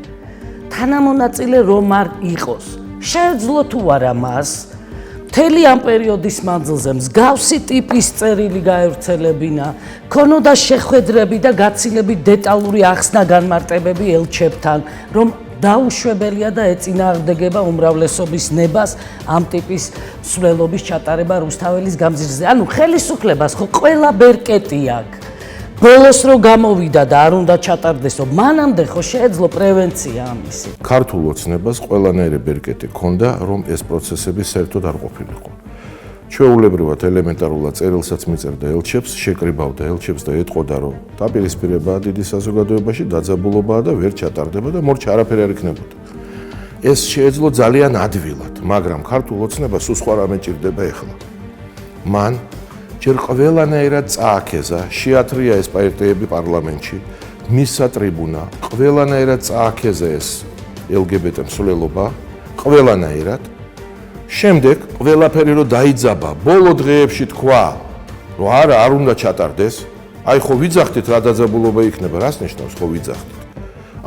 თანამონაწილე რომ არ იყოს, შეეძლო თუ არა მას, მთელი ამ პერიოდის მანძილზე მსგავსი ტიპის წერილი გაევრცელებინა, ქონოდა შეხვედრები და გაცილებით დეტალური ახსნა განმარტებები ელჩებთან, რომ დაუშვებელია და ეწინააღმდეგება უმრავლესობის ნებას ამ ტიპის მსვლელობის ჩატარება რუსთაველის გამზირზე. ანუ ხელისუფლებას ხო ყველა ბერკეტი აქვს. ბოლოს რო გამოვიდა და არ უნდა ჩატარდესო, მანამდე ხო შეეძლო პრევენცია ამისი. ქართულ ოცნებას ყველანაირი ბერკეტი ჰქონდა, რომ ეს პროცესები საერთოდ არ ყოფილიყო. ჩვეულებრივად ელემენტარულად წერილსაც მიწერდა ელჩებს, შეკრიბავდა ელჩებს და ეტყოდა, რომ დაპირისპირებაა დიდი საზოგადოებაში, დაძაბულობაა და ვერ ჩატარდება და მორჩ არაფერი არ იქნებოდა. ეს შეეძლო ძალიან ადვილად, მაგრამ ქართულ ოცნებას სხვა რამე ჭირდება ეხლა. მან ჯერ ყველანაირად წააქეზა, შეათრია ეს პარტიები პარლამენტში, მისცა ტრიბუნა, ყველანაირად წააქეზა ეს LGBT მსვლელობა, ყველანაირად. შემდეგ ყველაფერი რო დაიძაბა, ბოლო დღეებში თქვა, რომ არა, არ უნდა ჩატარდეს. აი ხო ვიძახდით რა დაძაბულობა იქნება, რას ნიშნავს ხო ვიძახდით?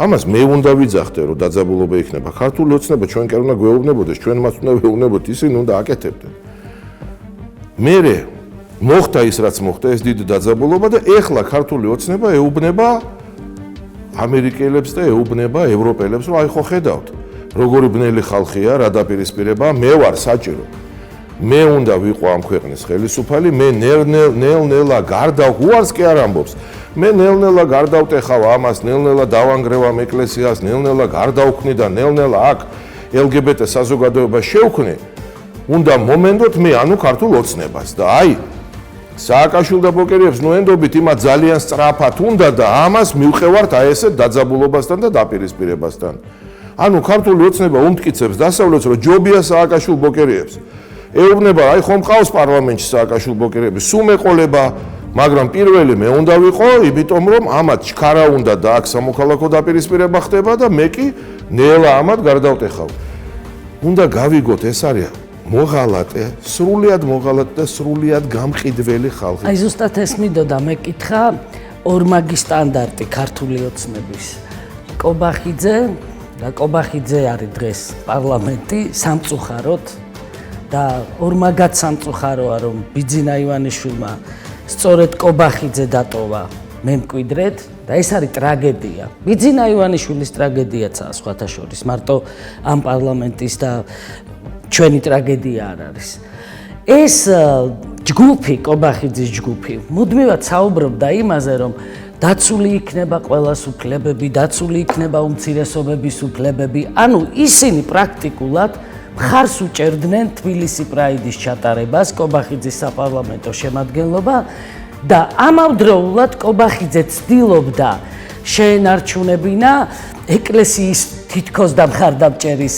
ამას მე უნდა ვიძახდე, რომ დაძაბულობა იქნება. ქართული ოცნება ჩვენ კი არ უნდა გვეუბნებოდეს, ჩვენ მას უნდა ვეუბნებოთ, ისინი უნდა აკეთებდნენ. მერე მოხდა ის რაც მოხდა, ეს დიდი დაძაბულობა და ეხლა ქართული ოცნება ეუბნება ამერიკელებს და ეუბნება ევროპელებს, რომ აი ხო ხედავთ, როგორი ბნელი ხალხია, რა დაპირისპირება, მე ვარ საჭირო. მე უნდა ვიყო ამ ქვეყნის ხელისუფალი, მე ნელ-ნელა გარდავ, უარს კი არ ამბობს. მე ნელ-ნელა გარდავტეხავ ამას, ნელ-ნელა დავანგრევ ამ ეკლესიას, ნელ-ნელა გარდავქმნი და ნელ-ნელა აქ LGBT საზოგადოება შევქმნი. უნდა მომენდოთ მე ანუ ქართულ ოცნებას და აი სააკაშვილ და ბოკერიებს ნოენდობით იმათ ძალიან სწრაფად უნდა და ამას მივყევართ აი ესე დაძაბულობასთან და დაპირისპირებასთან. ანუ ქართული ოცნება უმტკიცებს დასავლეთს, რომ ჯობია სააკაშვილ ბოკერიებს. ეუბნება, აი ხომ ყავს პარლამენტში სააკაშვილ ბოკერიები, სულ მეყოლება მაგრამ პირველი მე უნდა ვიყო, იმიტომ რომ ამათ ჩქარა უნდა და აქ სამოქალაქო დაპირისპირება ხდება და მე კი ნელა ამათ გარდავტეხავ. უნდა გავიგოთ, ეს არის მოღალატე, სრულიად მოღალატე და სრულიად გამყიდველი ხალხი. აი ზუსტად ეს მინდოდა მეკითხა ორმაგი სტანდარტი ქართული ოცნების. კობახიძე და კობახიძე არის დღეს პარლამენტი სამწუხაროდ და ორმაგად სამწუხაროა რომ ბიძინა ივანიშვილმა სწორედ კობახიძე დატოვა მემკვიდრედ და ეს არის ტრაგედია. ბიძინა ივანიშვილის ტრაგედიაცაა სხვათა შორის, მარტო ამ პარლამენტის და ჩვენი ტრაგედია არ არის. ეს ჯგუფი, კობახიძის ჯგუფი, მუდმივად საუბრობდა იმაზე, რომ დაცული იქნება ყველას უფლებები, დაცული იქნება უმცირესობების უფლებები. ანუ ისინი პრაქტიკულად მხარს უჭერდნენ თბილისი პრაიდის ჩატარებას, კობახიძის საპარლამენტო შემადგენლობა და ამავდროულად კობახიძე ცდილობდა შეენარჩუნებინა ეკლესიის თითქოს და მხარდამჭერის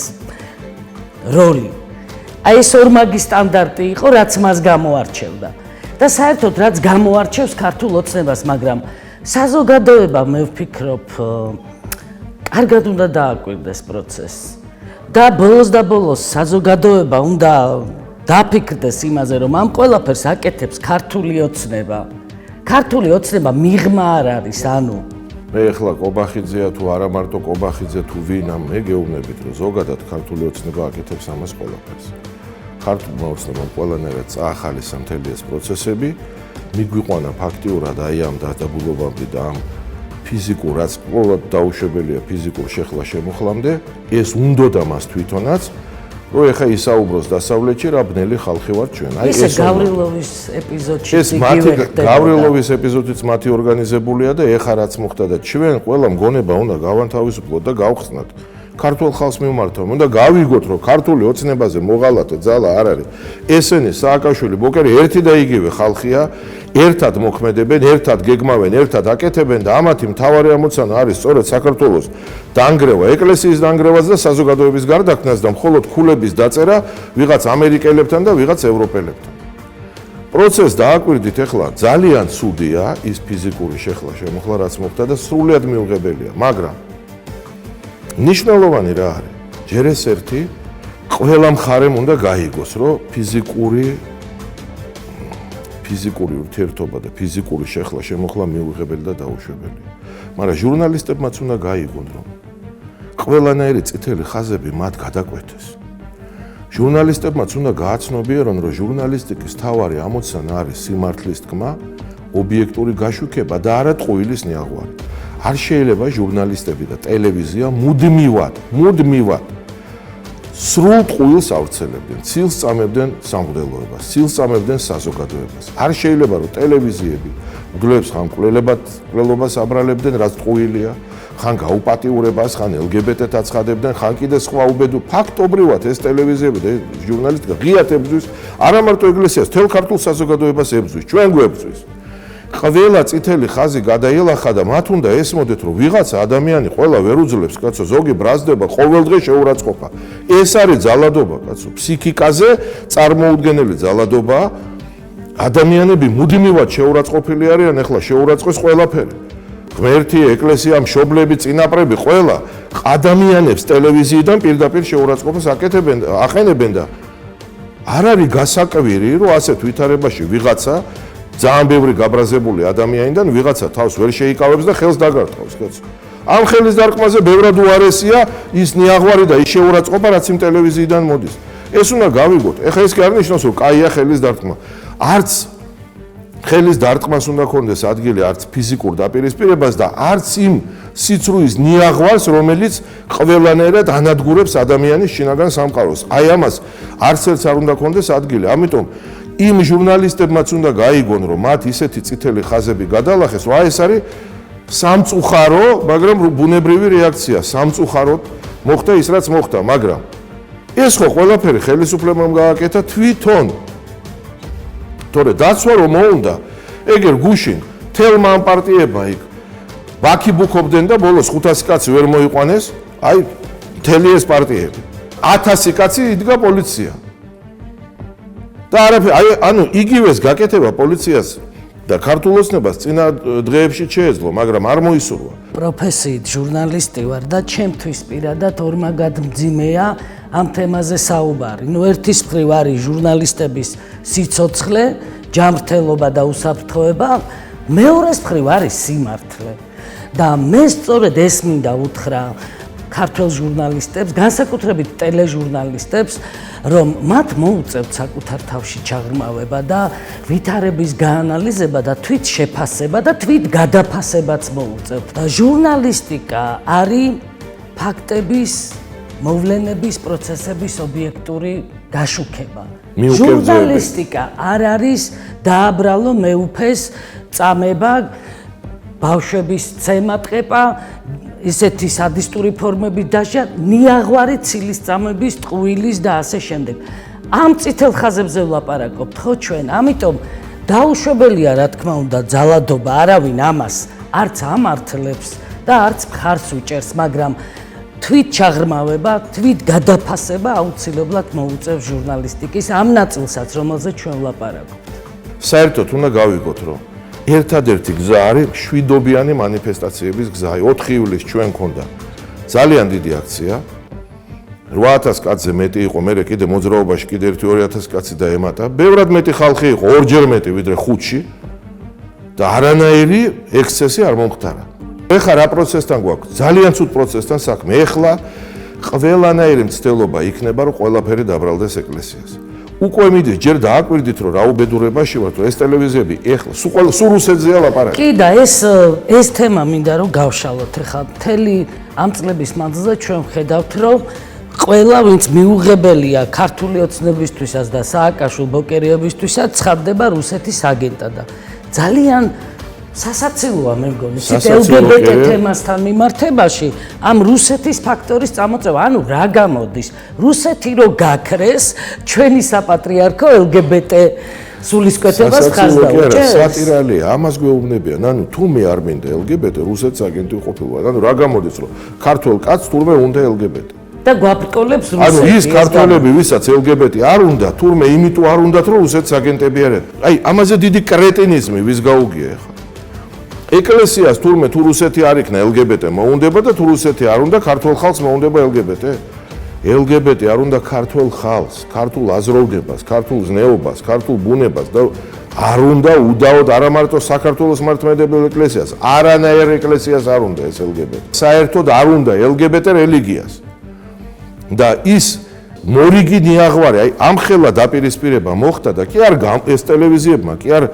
როლი. აი ეს ორმაგი სტანდარტი იყო, რაც მას გამოარჩევდა. და საერთოდ რაც გამოარჩევს ქართულ ოცნებას, მაგრამ საზოგადოება მე ვფიქრობ, კარგად უნდა დააკვირდეს პროცესს. და ბოლოს საზოგადოება უნდა დაფიქრდეს იმაზე, რომ ამ ყველაფერს აკეთებს ქართული ოცნება. ქართული ოცნება მიღმა არ არის, ანუ მე ახლა კობახიძეა თუ არა მარტო კობახიძე თუ ვინ, მე გეუბნებით, რომ ზოგადად ქართული ოცნება აკეთებს ამას ყველაფერს. ქართულმა ოცნებამ ყველანაირად წაახალისა მთელი ეს პროცესები, მიგვიყვანა ფაქტიურად აი ამ დაძაბულობამდე და ამ ფიზიკურ, რაც ყოველად დაუშვებელია ფიზიკურ შეხლა-შემოხლამდე, ეს უნდოდა მას თვითონაც, რომ ეხა ისაუბროს დასავლეთში რა ბნელი ხალხი ვართ ჩვენ. აი ეს გავრილოვის ეპიზოდში ეს გავრილოვის ეპიზოდიც მათი ორგანიზებულია და ეხა რაც მოხდა და ჩვენ ყველა მგონება უნდა გავანთავისუფლოთ და გავხსნათ. ქართულ ხალხს მიმართავ, უნდა გავიგოთ, რომ ქართული ოცნებაზე მოღალატე ძალა არ არის. ესენი სააკაშვილი, ბოკერი ერთი და იგივე ხალხია, ერთად მოქმედებენ, ერთად გეგმავენ, ერთად აკეთებენ და ამათი მთავარი ამოცანა არის სწორედ საქართველოს დანგრევა, ეკლესიის დანგრევაც და საზოგადოების გარდაქმნას და მხოლოდ ქულების დაწერა ვიღაც ამერიკელებთან და ვიღაც ევროპელებთან. პროცესს დააკვირდით ახლა ძალიან ცუდია ის ფიზიკური შეხლა-შემოხლა, რაც მოხდა და სრულიად მიუღებელია, მაგრამ ნიშნულოვანი რა არის? ჯერ ეს ერთი ყველა მხარემ უნდა გაიგოს, რომ ფიზიკური ურთიერთობა და ფიზიკური შეხლა-შემოხლა მიუღებელი და დაუშვებელია. მაგრამ ჟურნალისტებმაც უნდა გაიგონ, რომ ყველანაირი წითელი ხაზები მათ გადაკვეთეს. ჟურნალისტებმაც უნდა გააცნობიერონ, რომ ჟურნალისტიკის მთავარი ამოცანა არის სიმართლის თქმა, ობიექტური გაშუქება და არა ტყუილის ნიაღვარი. არ შეიძლება ჟურნალისტები და ტელევიზია მუდმივად სრულ ტყუილს ავრცელებდნენ, ცილს წამებდნენ სამღვდელოებას, ცილს წამებდნენ საზოგადოებას. არ შეიძლება რომ ტელევიზიები მგლებს ხან მკვლელობას აბრალებდნენ, რაც ტყუილია, ხან გაუპატიურებას, ხან LGBT-ს აცხადებდნენ, ხან კიდე სხვა უბედურ ფაქტობრივად ეს ტელევიზიები და ჟურნალისტიკა ღიად ებრძვის არა მარტო ეკლესიას, მთელ ქართულ საზოგადოებას ებრძვის, ჩვენ გვებრძვის. ყველა წითელი ხაზი გადაილახა და მათ უნდა ესმოდეთ, რომ ვიღაცა ადამიანი ყველა ვერ უძლებს, კაცო, ზოგი ბრაზდება, ყოველდღე შეურაცხყოფა. ეს არის ძალადობა, კაცო, ფსიქიკაზე წარმოუდგენელი ძალადობა. ადამიანები მუდმივად შეურაცხყოფილი არიან, ახლა შეურაცხეს ყველაფერი. ღმერთი, ეკლესია, მშობლები, წინაპრები, ყველა ადამიანებს ტელევიზიიდან პირდაპირ შეურაცხყოფას ახენებენ და არ არის გასაკვირი, რომ ასეთ ვითარებაში ვიღაცა ძალიან ბევრი გაბრაზებული ადამიანიდან ვიღაცა თავს ვერ შეიკავებს და ხელს დაგარტყავს, კაცო. ამ ხელის დარტყმაზე ბევრად უარესია ის ნიაღვარი და ის შეურაცხყოფა, რაც იმ ტელევიზიიდან მოდის. ეს უნდა გავიგოთ. ეხლა ეს კი არ ნიშნავს, რომ კაია ხელის დარტყმა. არც ხელის დარტყმას უნდა ქონდეს ადგილი, არც ფიზიკურ დაპირისპირებას და არც იმ სიცრუის ნიაღვარს, რომელიც ყველანაირად ანადგურებს ადამიანის შინაგან სამყაროს. აი ამას არც ერთს არ უნდა ქონდეს ადგილი. ამიტომ იმ ჟურნალისტებმაც უნდა გაიგონ, რომ მათ ისეთი წითელი ხაზები გადალახეს, რომ ეს არის სამწუხარო, მაგრამ ბუნებრივი რეაქცია. სამწუხაროდ მოხდა ის, რაც მოხდა, მაგრამ ეს ხო ყველაფერი ხელისუფლებამ გააკეთა თვითონ. თორე დაცვა რომ მოუნდა, ეგერ გუშინ თელმა ამ პარტიებმა იქ ვაკიბუქობდნენ და ბოლოს 500 კაცი ვერ მოიყვანეს, აი მთელი ეს პარტიები. 1000 კაცი იდგა პოლიცია. და არაფერი, ანუ იგივეს გაკეთება პოლიციას და ქართულ ოცნებას წინა დღეებში შეეძლო, მაგრამ არ მოისურვა. პროფესიით ჟურნალისტი ვარ და ჩემთვის პირადად ორმაგად მძიმეა ამ თემაზე საუბარი. ერთის მხრივ არის ჟურნალისტების სიცოცხლე, ჯანმრთელობა და უსაფრთხოება, მეორეს მხრივ არის სიმართლე. და მე სწორედ ეს მინდა უთხრა ქართველ ჟურნალისტებს, განსაკუთრებით ტელეჟურნალისტებს, რომ მათ მოუწევთ საკუთარ თავში ჩაღრმავება და ვითარების გაანალიზება და თვით შეფასება და თვით გადაფასებაც მოუწევთ. ჟურნალისტიკა არის ფაქტების, მოვლენების, პროცესების ობიექტური გაშუქება. ჟურნალისტიკა არ არის დააბრალო მეუფეს წამება, ბავშვების ცემატყება, ისეთი სადისტური ფორმების დაშა, ნიაღვარი ცილის წამების, ტყუილის და ასე შემდეგ. ამ წითელ ხაზებზე ვლაპარაკობთ ხო ჩვენ? ამიტომ დაუშვებელია რა თქმა უნდა ძალადობა, არავინ ამას არც ამართლებს და არც მხარს უჭერს, მაგრამ თვით ჩაღრმავება, თვით გადაფასება აუცილებლად მოუწევს ჟურნალისტიკის ამ ნაწილსაც, რომელზეც ჩვენ ვლაპარაკობთ. საერთოდ უნდა გავიგოთ, რომ ერთადერთი გზა არის შვიდობიანი მანიფესტაციების გზა. 4 ივლისს ჩვენ გქონდა ძალიან დიდი აქცია. 8000 კაცზე მეტი იყო, მე კიდე მოძრაობაში კიდე 1-2000 კაცი დაემატა. ბევრად მეტი ხალხი იყო, 2-ჯერ მეტი ვიდრე 5-ში და არანაირი ექსცესი არ მომხდარა. ეხლა რა პროცესთან გვაქვს? ძალიან ცუდ პროცესთან საქმე. ეხლა ყველანაირი მცდელობა იქნება, რომ ყველაფერი დაბრალდეს ეკლესიას. უკვე მიდის, ჯერ დააკვირდით, რომ რა უბედურებაში ვართ, ეს ტელევიზიები ეხლა სულ რუსეთზეა ლაპარაკი. კი და ეს თემა მინდა რომ გავშალოთ. ეხლა მთელი ამ წლების მანძილზე ჩვენ ვხედავთ, რომ ყველა ვინც მიუღებელია ქართული ოცნებისთვისაც და სააკაშვილ ბოკერიებისთვისაც ცხადდება რუსეთის აგენტად და ძალიან სასაცილოა მე მგონი LGBT თემასთან მიმართებაში ამ რუსეთის ფაქტორის წამოწევა. ანუ რა გამოდის? რუსეთი რო გაქრეს ჩვენი საპატრიარქო LGBT სულისკვეთებას ხაზ დაუჭერს? სატირალია, ამას გვეუბნებიან. ანუ თუ მე არ მინდა LGBT, რუსეთის აგენტი ყოფილვარ. ანუ რა გამოდის, რომ ქართულ კაცს თურმე უნდა LGBT? და გვაბრკოლებს რუსეთი. ანუ ის ქართველები, ვისაც LGBT არ უნდა, თურმე იმიტომ არ უნდათ, რომ რუსეთის აგენტები არიან. აი, ამაზე დიდი კრეტინიზმი ვის გაუგია ახლა? ეკლესიას თურმე თუ რუსეთი არ იქნა LGBT მოუნდება და თუ რუსეთი არ უნდა ქართულ ხალხს მოუნდება LGBT? LGBT არ უნდა ქართულ ხალხს, ქართულ აზროვნებას, ქართულ ზნეობას, ქართულ ბუნებას და არ უნდა უდაოდ არა მარტო საქართველოს მართლმადიდებელ ეკლესიას, არანაირ ეკლესიას არ უნდა ეს LGBT. საერთოდ არ უნდა LGBT რელიგიას. და ის მორიგი ნიაღვარი, აი ამხელა დაპირისპირება მოხდა და კი არ ეს ტელევიზიებმა კი არ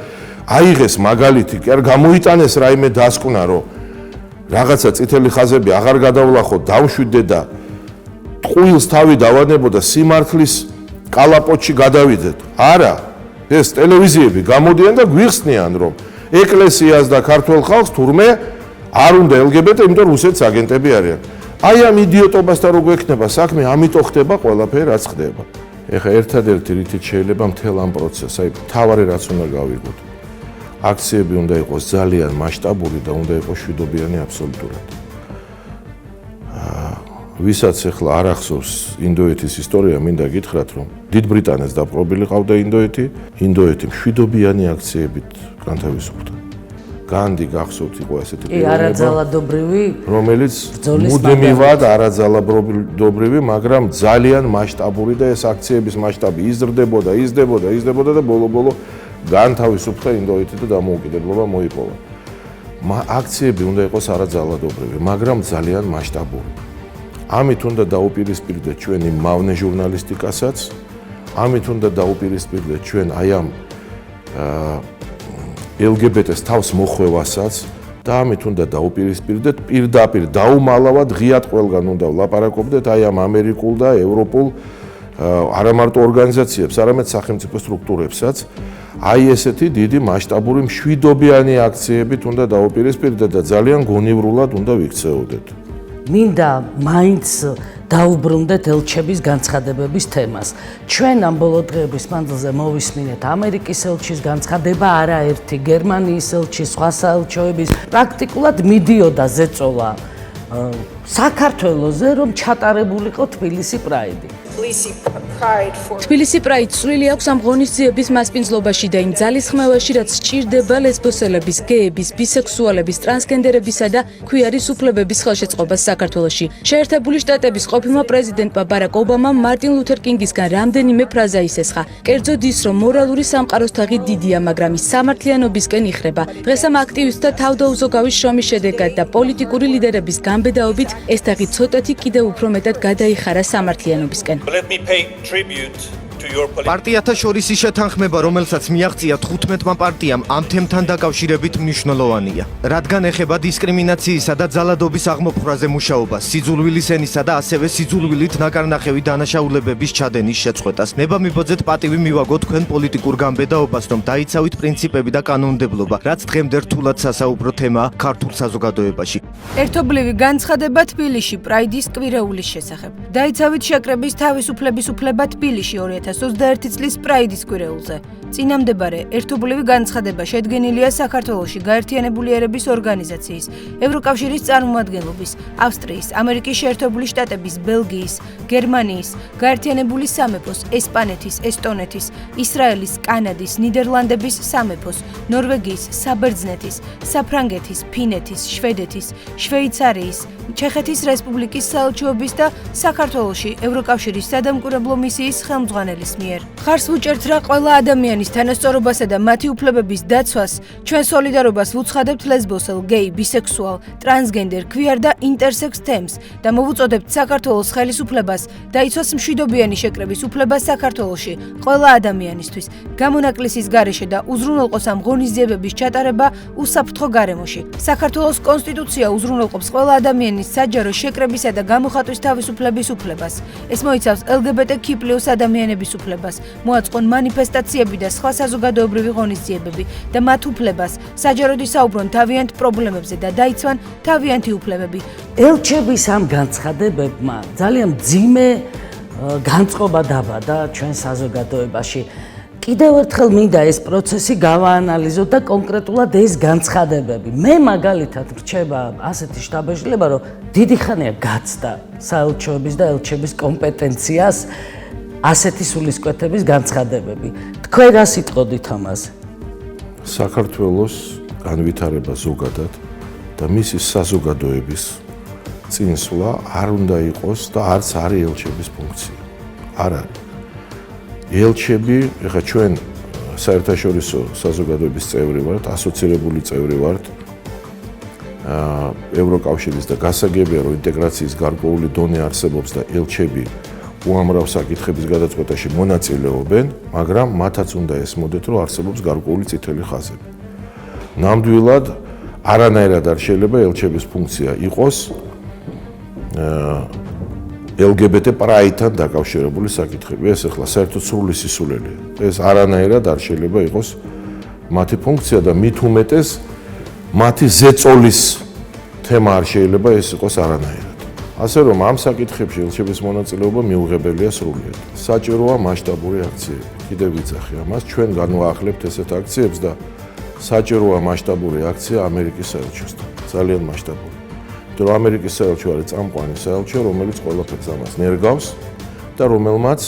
აიღეს მაგალითი, კი არ გამოიტანეს რაიმე დასკვნა, რომ რაღაცა წითელი ხაზები აღარ გადავლახოთ, დავშვიდე და ტყუილს თავი დავანებო და სიმართლის კალაპოტში გადავიდეთ. არა, ეს ტელევიზიები გამოდიან და გვიხსნიან, რომ ეკლესიას და ქართულ ხალხს თურმე არ უნდა LGBT, იმიტომ რუსეთის აგენტები არიან. აი ამ იდიოტობასთან რო გვექნება საქმე, ამიტომ ხდება ყველაფერი, რაც ხდება. ეხლა ერთადერთი რითიც შეიძლება მთელ ამ პროცესს, აი თავარი რაც უნდა გავიგოთ. აქციები უნდა იყოს ძალიან მასშტაბური და უნდა იყოს შვიდობიანი აბსოლუტურად. ვისაც ახლა არ ახსოვს ინდოეთის ისტორია, მინდა გითხრათ, რომ დიდ ბრიტანეთს დაპყრობილი ყავდა ინდოეთი მშვიდობიანი აქციებით განთავისუფლდა. განდი გახსოვთ იყო ესეთი არაძალადობრივი, რომელიც მუდმივად არაძალადობრივი, მაგრამ ძალიან მასშტაბური და ეს აქციების მასშტაბი იზრდებოდა და ბოლო განთავისუფლდა ინდოეთი და დამოუკიდებლობა მოიპოვა. აქციები უნდა იყოს არაძალადობრივი, მაგრამ ძალიან მასშტაბური. ამით უნდა დაუპირისპირდეთ ჩვენ იმ მავნე ჟურნალისტიკასაც, ამით უნდა დაუპირისპირდეთ ჩვენ აი ამ LGBT-ს თავს მოხვევასაც და ამით უნდა დაუპირისპირდეთ პირდაპირ დაუმალავად ღიად ყველგან უნდა ვლაპარაკობდეთ აი ამ ამერიკულ და ევროპულ არა მარტო ორგანიზაციებს, არამედ სახელმწიფო სტრუქტურებსაც. აი ესეთი დიდი მასშტაბური მშვიდობიანი აქციებით უნდა დაუპირისპირდეთ და ძალიან გონივრულად უნდა ვიქცეოდეთ. მინდა მაინც დაუბრუნდეთ ელჩების განცხადებების თემას. ჩვენ ამ ბოლო დღეების მანძილზე მოვისმინეთ ამერიკის ელჩის განცხადება, არაერთი გერმანიის ელჩის, სხვა საელჩოების, პრაქტიკულად მიდიოდა ზეწოლა საქართველოზე რომ ჩატარებულიყო თბილისი პრაიდი. თბილისი პრაიდ წვლილი აქვს ამ ღონისძიების მასპინძლობაში და იმ ძალისხმევაში, რაც სჭირდება ლესბოსელების, გეების, ბისექსუალების, ტრანსგენდერებისა და ქვიარის უფლებების ხელშეწყობას საქართველოში. შეერთებული შტატების ყოფილმა პრეზიდენტმა ბარაკ ობამამ მარტინ ლუთერ კინგისგან რამდენიმე ფრაზა ისესხა. კერძოდ ის, რომ მორალური სამყაროს თაღი დიდია, მაგრამ ის სამართლიანობისკენ იხრება. დღეს ამ აქტივისტთა თავდაუზოგავის შრომის შედეგად და პოლიტიკური ლიდერების განბედაობით ეს თაღი ცოტათი კიდევ უფრო მეტად გადაიხარა სამართლიანობისკენ. Let me pay tribute to your პარტიათა შორის ის შეთანხმება, რომელსაც მიაღწია 15-მა პარტიამ ამ თემთან დაკავშირებით მნიშვნელოვანია, რადგან ეხება დისკრიმინაციისა და ძალადობის აღმოფხვრაზე მუშაობას, სიძულვილის ენისა და ასევე სიძულვილით ნაკარნახევი დანაშაულებების ჩადენის შეწყვეტას. ნება მიბოძეთ პატივი მივაგოთ თქვენ პოლიტიკურ განბედაობას, რომ დაიცავით პრინციპები და კანონმდებლობა, რაც დღემდე რთულად სასაუბრო თემაა ქართულ საზოგადოებაში. ერთობლივი განცხადება თბილისში პრაიდის კვირეულის შესახებ. დაიცავით შეკრების თავისუფლების უფლება თბილისში 2021 წლის პრაიდის კვირეულზე. წინამდებარე ერთობლივი განცხადება შედგენილია საქართველოში გაერთიანებული ერების ორგანიზაციის, ევროკავშირის წარმომადგენლობის, ავსტრიის, ამერიკის შეერთებული შტატების, ბელგიის, გერმანიის, გაერთიანებული სამეფოს, ესპანეთის, ესტონეთის, ისრაელის, კანადის, ნიდერლანდების სამეფოს, ნორვეგიის, საბერძნეთის, საფრანგეთის, ფინეთის, შვედეთის, შვეიცარიის, ჩეხეთის რესპუბლიკის საელჩოების და საქართველოში ევროკავშირის სადამკვირვებლო მისიის ხელმძღვანელის მიერ. ხარს ვუჭერთ რა ყველა ადამიანის თანასწორობასა და მათი უფლებების დაცვას, ჩვენ სოლიდარობას ვუცხადებთ ლესბოსელ, გეი, ბისექსუალ, ტრანსგენდერ, ქვიარ და ინტერსექს თემს და მოვუწოდებთ საქართველოს ხელისუფლებას დაიცვას მშვიდობიანი შეკრების უფლება საქართველოში ყველა ადამიანისთვის, გამონაკლისის გარეშე და უზრუნველყოს ამ ღონისძიებების ჩატარება უსაფრთხო გარემოში. საქართველოს კონსტიტუცია უზრუნველყოფს ყველა ადამიანის საჯარო შეკრებისა და გამოხატვის თავისუფლების უფლებას. ეს მოიცავს LGBTQ+ ადამიანების უფლებას, მოაწყონ მანიფესტაციები და სხვა საზოგადოებრივი ღონისძიებები და მათ უფლებას საჯაროდ ისაუბრონ თავიანთ პრობლემებზე და დაიცვან თავიანთი უფლებები. ელჩების ამ განცხადებებმა ძალიან მძიმე განწყობა დაბადა ჩვენ საზოგადოებაში. კიდევ ერთხელ მინდა ეს პროცესი გავაანალიზოთ და კონკრეტულად ეს განცხადებები. მე მაგალითად რჩება ასეთი შტაბეშლება, რომ დიდი ხანია გაცდა საელჩოების და ელჩების კომპეტენციას ასეთი სულისკვეთების განცხადებები. თქვენ რა სიტყოდით ამაზე? საქართველოს განვითარება ზოგადად და მისი საზოგადოების წინსვლა არ უნდა იყოს და არც არის ელჩების ფუნქცია. არ არის. ელჩები, ეხლა ჩვენ საერთაშორისო საზოგადოების წევრი ვართ, ასოცირებული წევრი ვართ ევროკავშირის და გასაგებია, რომ ინტეგრაციის გარკვეული დონე არსებობს და ელჩები უამრავ საკითხების გადაწყვეტაში მონაწილეობენ, მაგრამ მათაც უნდა ესმოდეთ, რომ არსებობს გარკვეული წითელი ხაზები. ნამდვილად არანაირად არ შეიძლება ელჩების ფუნქცია იყოს LGBT პრაიდთან დაკავშირებული საკითხები. ეს ახლა საერთოდ სრული სისულელეა. ეს არანაირად არ შეიძლება იყოს მათი ფუნქცია და მით უმეტეს მათი ზეწოლის თემა არ შეიძლება ეს იყოს არანაირად. ასე რომ ამ საკითხებში ელჩების მონაწილეობა მიუღებელია სრულიად. საჭიროა მასშტაბური აქციები. კიდევ ვიძახი ამას, ჩვენ განვაახლებთ ესეთ აქციებს და საჭიროა მასშტაბური აქცია ამერიკის საელჩოსთან. ძალიან მასშტაბური. იმიტომ რომ ამერიკის საელჩო არის წამყვანი საელჩო, რომელიც ყველაფერს ამას ნერგავს და რომელმაც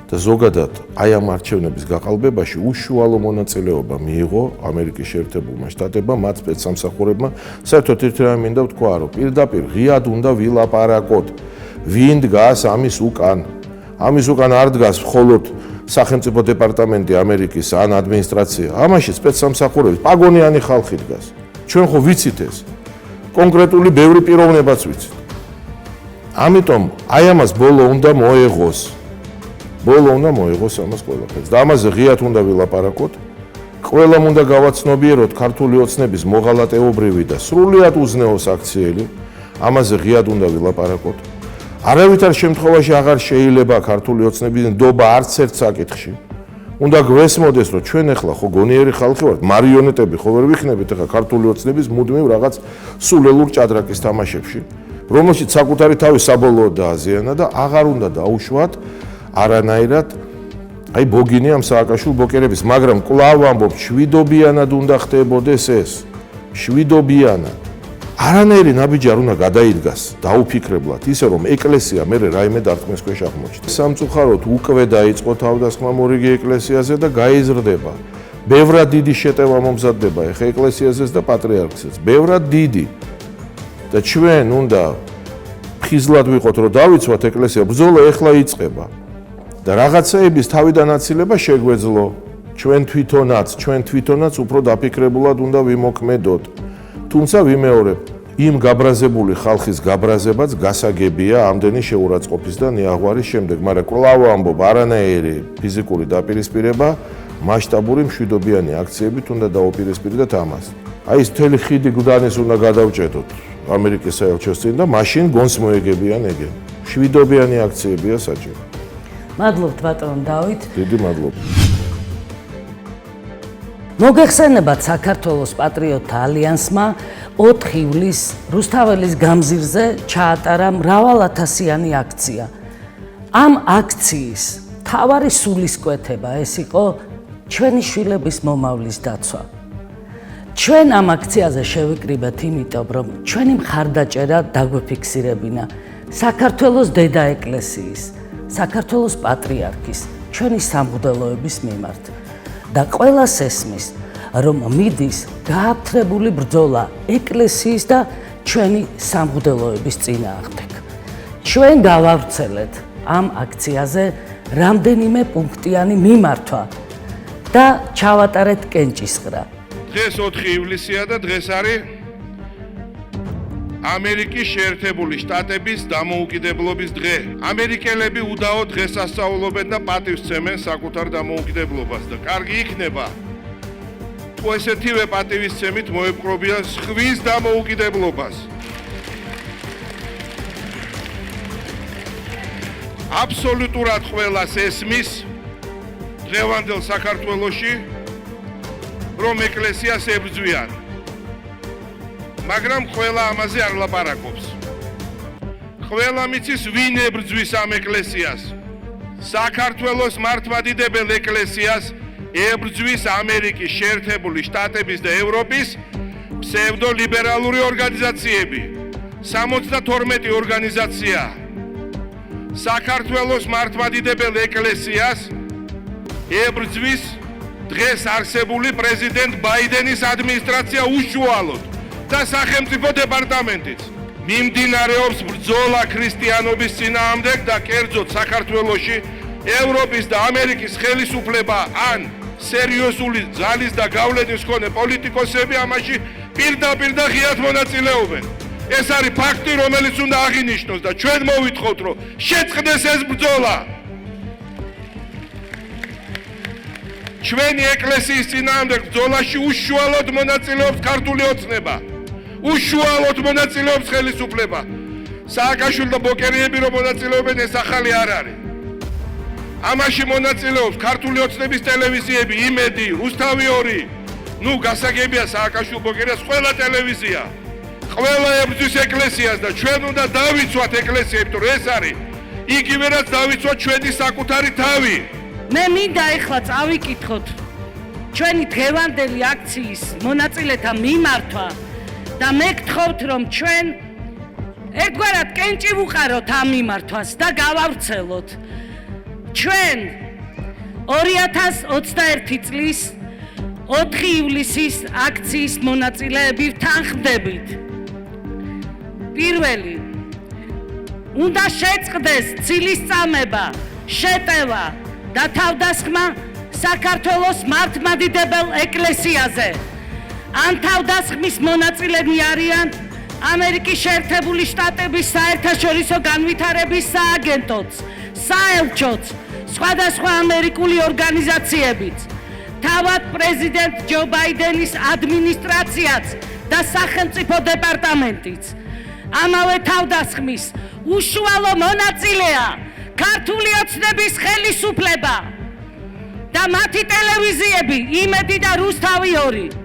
და ზოგადად აი ამ არჩევნების გაყალბებაში უშუალო მონაწილეობა მიიღო ამერიკის შეერთებულმა შტატებმა, მათ სპეცსამსახურებმა. საერთოდ ერთი რამე მინდა ვთქვა, რომ პირდაპირ ღიად უნდა ვილაპარაკოთ, ვინ დგას ამის უკან. ამის უკან არ დგას მხოლოდ სახელმწიფო დეპარტამენტი ამერიკის ან ადმინისტრაცია. ამაში სპეცსამსახურების პაგონიანი ხალხი დგას. ჩვენ ხო ვიცით ეს. კონკრეტული ბევრი პიროვნებაც ვიცით. ამიტომ აი ამას ბოლო უნდა მოეღოს. ბოლო უნდა მოეღოს ამას ყველაფერს. და ამაზე ღიად უნდა ვილაპარაკოთ. ყველამ უნდა გავაცნობიეროთ ქართული ოცნების მოღალატეობრივი და სრულიად უზნეოს აქციელი. ამაზე ღიად უნდა ვილაპარაკოთ. არავითარ შემთხვევაში აღარ შეიძლება ქართული ოცნების ნდობა არც ერთ საკითხში. უნდა გვესმოდეს, რომ ჩვენ ახლა ხო გონიერი ხალხი ვართ, მარიონეტები ხო ვერ ვიქნებით ახლა ქართული ოცნების მუდმივ რაღაც სულელურ ჭადრაკის თამაშებში, რომელშიც საკუთარი თავი საბოლოოდ დააზიანა და აღარ უნდა დაუშვათ არანაირად აი ბოგინი ამ სააკაშვილ ბოკერების, მაგრამ კვლავ ამბობ, შვიდობიანად უნდა ხდებოდეს ეს. შვიდობიანად. არანაირი ნაბიჯი არ უნდა გადაიდგას დაუფიქრებლად, ისე რომ ეკლესია მერე რაიმე დარტყმის ქვეშ აღმოჩნდეს. სამწუხაროდ უკვე დაიწყო თავდასხმა მორიგი ეკლესიაზე და გაიზრდება. ბევრად დიდი შეტევა მომზადდება ეხა ეკლესიაზეც და პატრიარქსაც. ბევრად დიდი. და ჩვენ უნდა ხიზლად ვიყოთ, რომ დავიცვათ ეკლესია, ბრძოლა ეხლა იწყება. და რაღაცეების თავიდან აცილება შეგვეძლო. ჩვენ თვითონაც უფრო დაფიქრებულად უნდა ვიმოქმედოთ. თუმცა ვიმეორებ, იმ გაბრაზებული ხალხის გაბრაზებაც გასაგებია ამდენი შეურაცხყოფის და ნიაღვარის შემდეგ, მაგრამ კვლავ ამბობ, არანაირი ფიზიკური დაპირისპირება, მასშტაბური მშვიდობიანი აქციებით უნდა დაუპირისპირდეთ ამას. აი ეს მთელი ხიდი გვდანის უნდა გადავჭედოთ ამერიკის საელჩოს წინ და მაშინ გონს მოეგებიან ეგენ. მშვიდობიანი აქციებია საჭირო. მადლობთ ბატონ დავით. დიდი მადლობა. მოგეხსენებათ საქართველოს პატრიოტთა ალიანსმა 4 ივლისს რუსთაველის გამზირზე ჩაატარა მრავალათასიანი აქცია. ამ აქციის მთავარი სულისკვეთება ეს იყო ჩვენი შვილების მომავლის დაცვა. ჩვენ ამ აქციაზე შევიკრიბეთ იმიტომ, რომ ჩვენი მხარდაჭერა დაგვეფიქსირებინა საქართველოს დედა ეკლესიის, საქართველოს პატრიარქის, ჩვენი სამღვდელოების მიმართ. და ყველას ესმის, რომ მიდის გააფთრებული ბრძოლა ეკლესიის და ჩვენი სამღვდელოების წინააღმდეგ. ჩვენ გავავრცელეთ ამ აქციაზე რამდენიმე პუნქტიანი მიმართვა და ჩავატარეთ კენჭისყრა. დღეს 4 ივლისია და დღეს არის ამერიკის შეერთებული შტატების დამოუკიდებლობის დღე. ამერიკელები უდაოდ დღესასწაულობენ და პატივსცემენ საკუთარ დამოუკიდებლობას და კარგი იქნება თუ ესეთივე პატივისცემით მოეპყრობიან სხვის დამოუკიდებლობას. აბსოლუტურად ყველას ესმის დღევანდელ საქართველოში, რომ ეკლესიას ებრძვიან. მაგრამ ყველა ამაზე არ ლაპარაკობს. ყველა მიცის ვინ ებრძვის ამ ეკლესიას. საქართველოს მართლმადიდებელ ეკლესიას ებრძვის ამერიკის შეერთებული შტატების და ევროპის ფსევდოლიბერალური ორგანიზაციები. 72 ორგანიზაცია საქართველოს მართლმადიდებელ ეკლესიას ებრძვის დღეს არსებული პრეზიდენტ ბაიდენის ადმინისტრაცია უშუალოდ და სახელმწიფო დეპარტამენტიც. მიმდინარეობს ბრძოლა ქრისტიანობის წინააღმდეგ და კერძოდ საქართველოში ევროპის და ამერიკის ხელისუფლება ან სერიოზული ძალის და გავლენის მქონე პოლიტიკოსები ამაში პირდაპირ და ღიად მონაწილეობენ. ეს არის ფაქტი, რომელიც უნდა აღინიშნოს და ჩვენ მოვითხოვთ, რომ შეწყდეს ეს ბრძოლა. ჩვენი ეკლესიის წინააღმდეგ ბრძოლაში უშუალოდ მონაწილეობს ქართული ოცნება. უშუალოდ მონაწილეობს ხელისუფლება. სააკაშვილი და ბოკერიები რომ მონაწილეობენ, ეს ახალი არ არის. ამაში მონაწილეობს ქართული ოცნების ტელევიზიები, იმედი, რუსთავი 2. ნუ გასაგებია სააკაშვილი ბოკერიას ყველა ტელევიზია. ყველა ებრძვის ეკლესიას და ჩვენ უნდა დავიცვათ ეკლესიებს, რომ ეს არის იგივე რაც დავიცვათ ჩვენი საკუთარი თავი. მე მინდა ეხლა წავიკითხოთ ჩვენი დღევანდელი აქციის მონაწილეთა მიმართვა და მე გთხოვთ, რომ ჩვენ ერთგვარად კენჭი ვუყაროთ ამ მიმართვას და გავავრცელოთ. ჩვენ 2021 წლის 4 ივლისის აქციის მონაწილეები ვთანხმდებით. პირველი, უნდა შეწყდეს ცილისწამება, შეტევა და თავდასხმა საქართველოს მართლმადიდებელ ეკლესიაზე. ამ თავდასხმის მონაწილეები არიან ამერიკის შეერთებული შტატების საერთაშორისო განვითარების სააგენტოც, საელჩოც, სხვადასხვა ამერიკული ორგანიზაციებიც, თავად პრეზიდენტ ჯო ბაიდენის ადმინისტრაციაც და სახელმწიფო დეპარტამენტიც. ამავე თავდასხმის უშუალო მონაწილეა ქართული ოცნების ხელისუფლება და მათი ტელევიზიები იმედი და რუსთავი 2.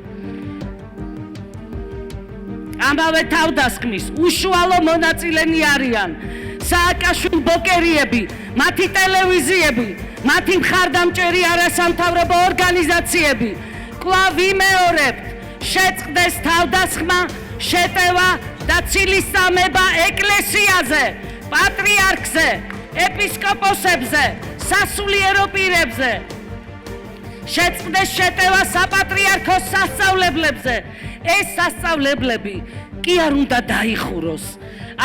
ამავე თავდასხმის უშუალო მონაწილენი არიან სააკაშვილი ბოკერიები, მათი ტელევიზიები, მათი მხარდამჭერი არასამთავრობო ორგანიზაციები. კვლავ ვიმეორებთ, შეწყდეს თავდასხმა შეტევა და ცილისწამება ეკლესიაზე, პატრიარქზე, ეპისკოპოსებზე, სასულიერო პირებზე. შეწყდეს შეტევა საპატრიარქოს სასწავლებლებზე. ეს სასწავლებლები კი არ უნდა დაიხუროს,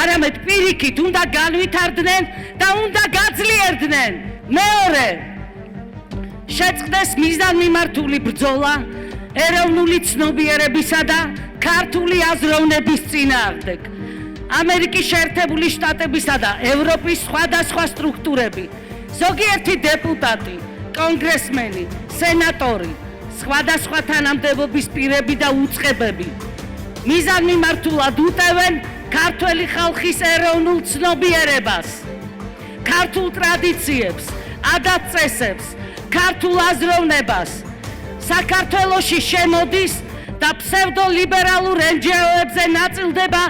არამედ პირიქით უნდა განვითარდნენ და უნდა გაძლიერდნენ. მეორე, შეწყდეს მიზანმიმართული ბრძოლა ეროვნული ცნობიერებისა და ქართული აზროვნების წინააღმდეგ. ამერიკის შეერთებული შტატებისა და ევროპის სხვადასხვა სტრუქტურები, ზოგიერთი დეპუტატი, კონგრესმენი, სენატორი, სხვადასხვა თანამდებობის პირები და უწყებები მიზანმიმართულად უტევენ ქართველი ხალხის ეროვნულ ცნობიერებას, ქართულ ტრადიციებს, ადათ-წესებს, ქართულ აზროვნებას. საქართველოში შემოდის და ფსევდოლიბერალურ NGO-ებზე ნაწილდება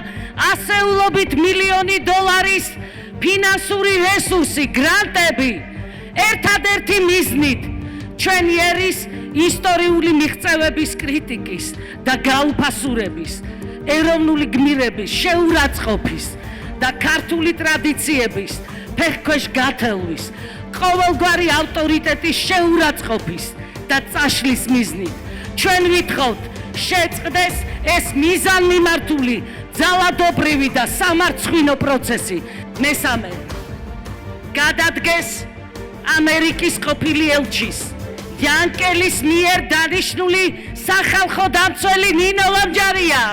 ასეულობით მილიონი დოლარის ფინანსური რესურსი, გრანტები. ერთადერთი მიზნით ჩვენი ერის ისტორიული მიღწევების კრიტიკის და გაუფასურების, ეროვნული გმირების შეურაცხყოფის და ქართული ტრადიციების ფეხქვეშ გათელვის, ყოველგვარი ავტორიტეტის შეურაცხყოფის და წაშლის მიზნით ჩვენ ვითხოვთ შეწყდეს ეს მიზანმიმართული, ძალადობრივი და სამარცხვინო პროცესი. მესამე, გადადგეს ამერიკის ყოფილი ელჩის იანკელის მიერ დანიშნული სახალხო დამცველი ნინო ლამჯარია.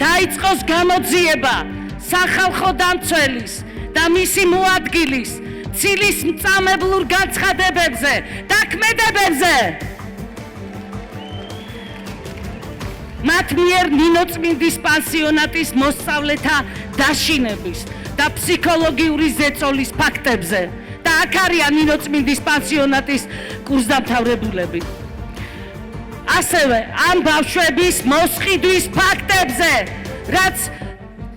დაიწყოს გამოძიება სახალხო დამცველის და მისი მოადგილის ცილის მწამებლურ განცხადებებზე და ქმედებებზე. მათ მიერ ნინოწმინდის პანსიონატის მოსწავლეთა დაშინების და ფსიქოლოგიური ზეწოლის ფაქტებზე და აქ არიან ნინოწმინდის პანსიონატის კურსდამთავრებულები. ასევე ამ ბავშვების მოსყიდვის ფაქტებზე, რაც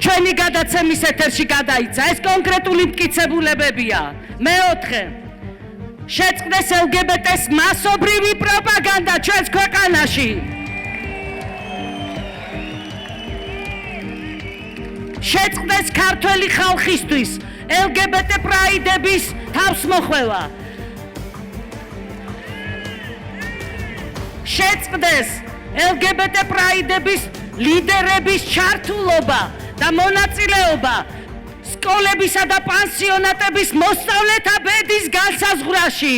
ჩვენი გადაცემის ეთერში გადაიცა, ეს კონკრეტული მტკიცებულებებია. მეოთხე, შეწყდეს LGBT-ს მასობრივი პროპაგანდა ჩვენს ქვეყანაში. შეწყდეს ქართველი ხალხისთვის LGBT პრაიდების თავსმოხვევა. შეწყდეს LGBT პრაიდების ლიდერების ჩართულობა და მონაწილეობა სკოლებისა და პანსიონატების მოსწავლეთა ბედის განსაზღვრაში.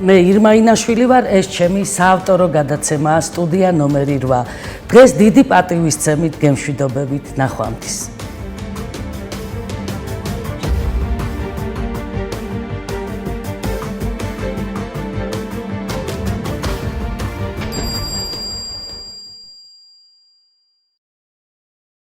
მე ირმა ინაშვილი ვარ, ეს ჩემი საავტორო გადაცემაა სტუდია ნომერი 8. დღეს დიდი პატივისცემით გემშვიდობებით ნახვამდის.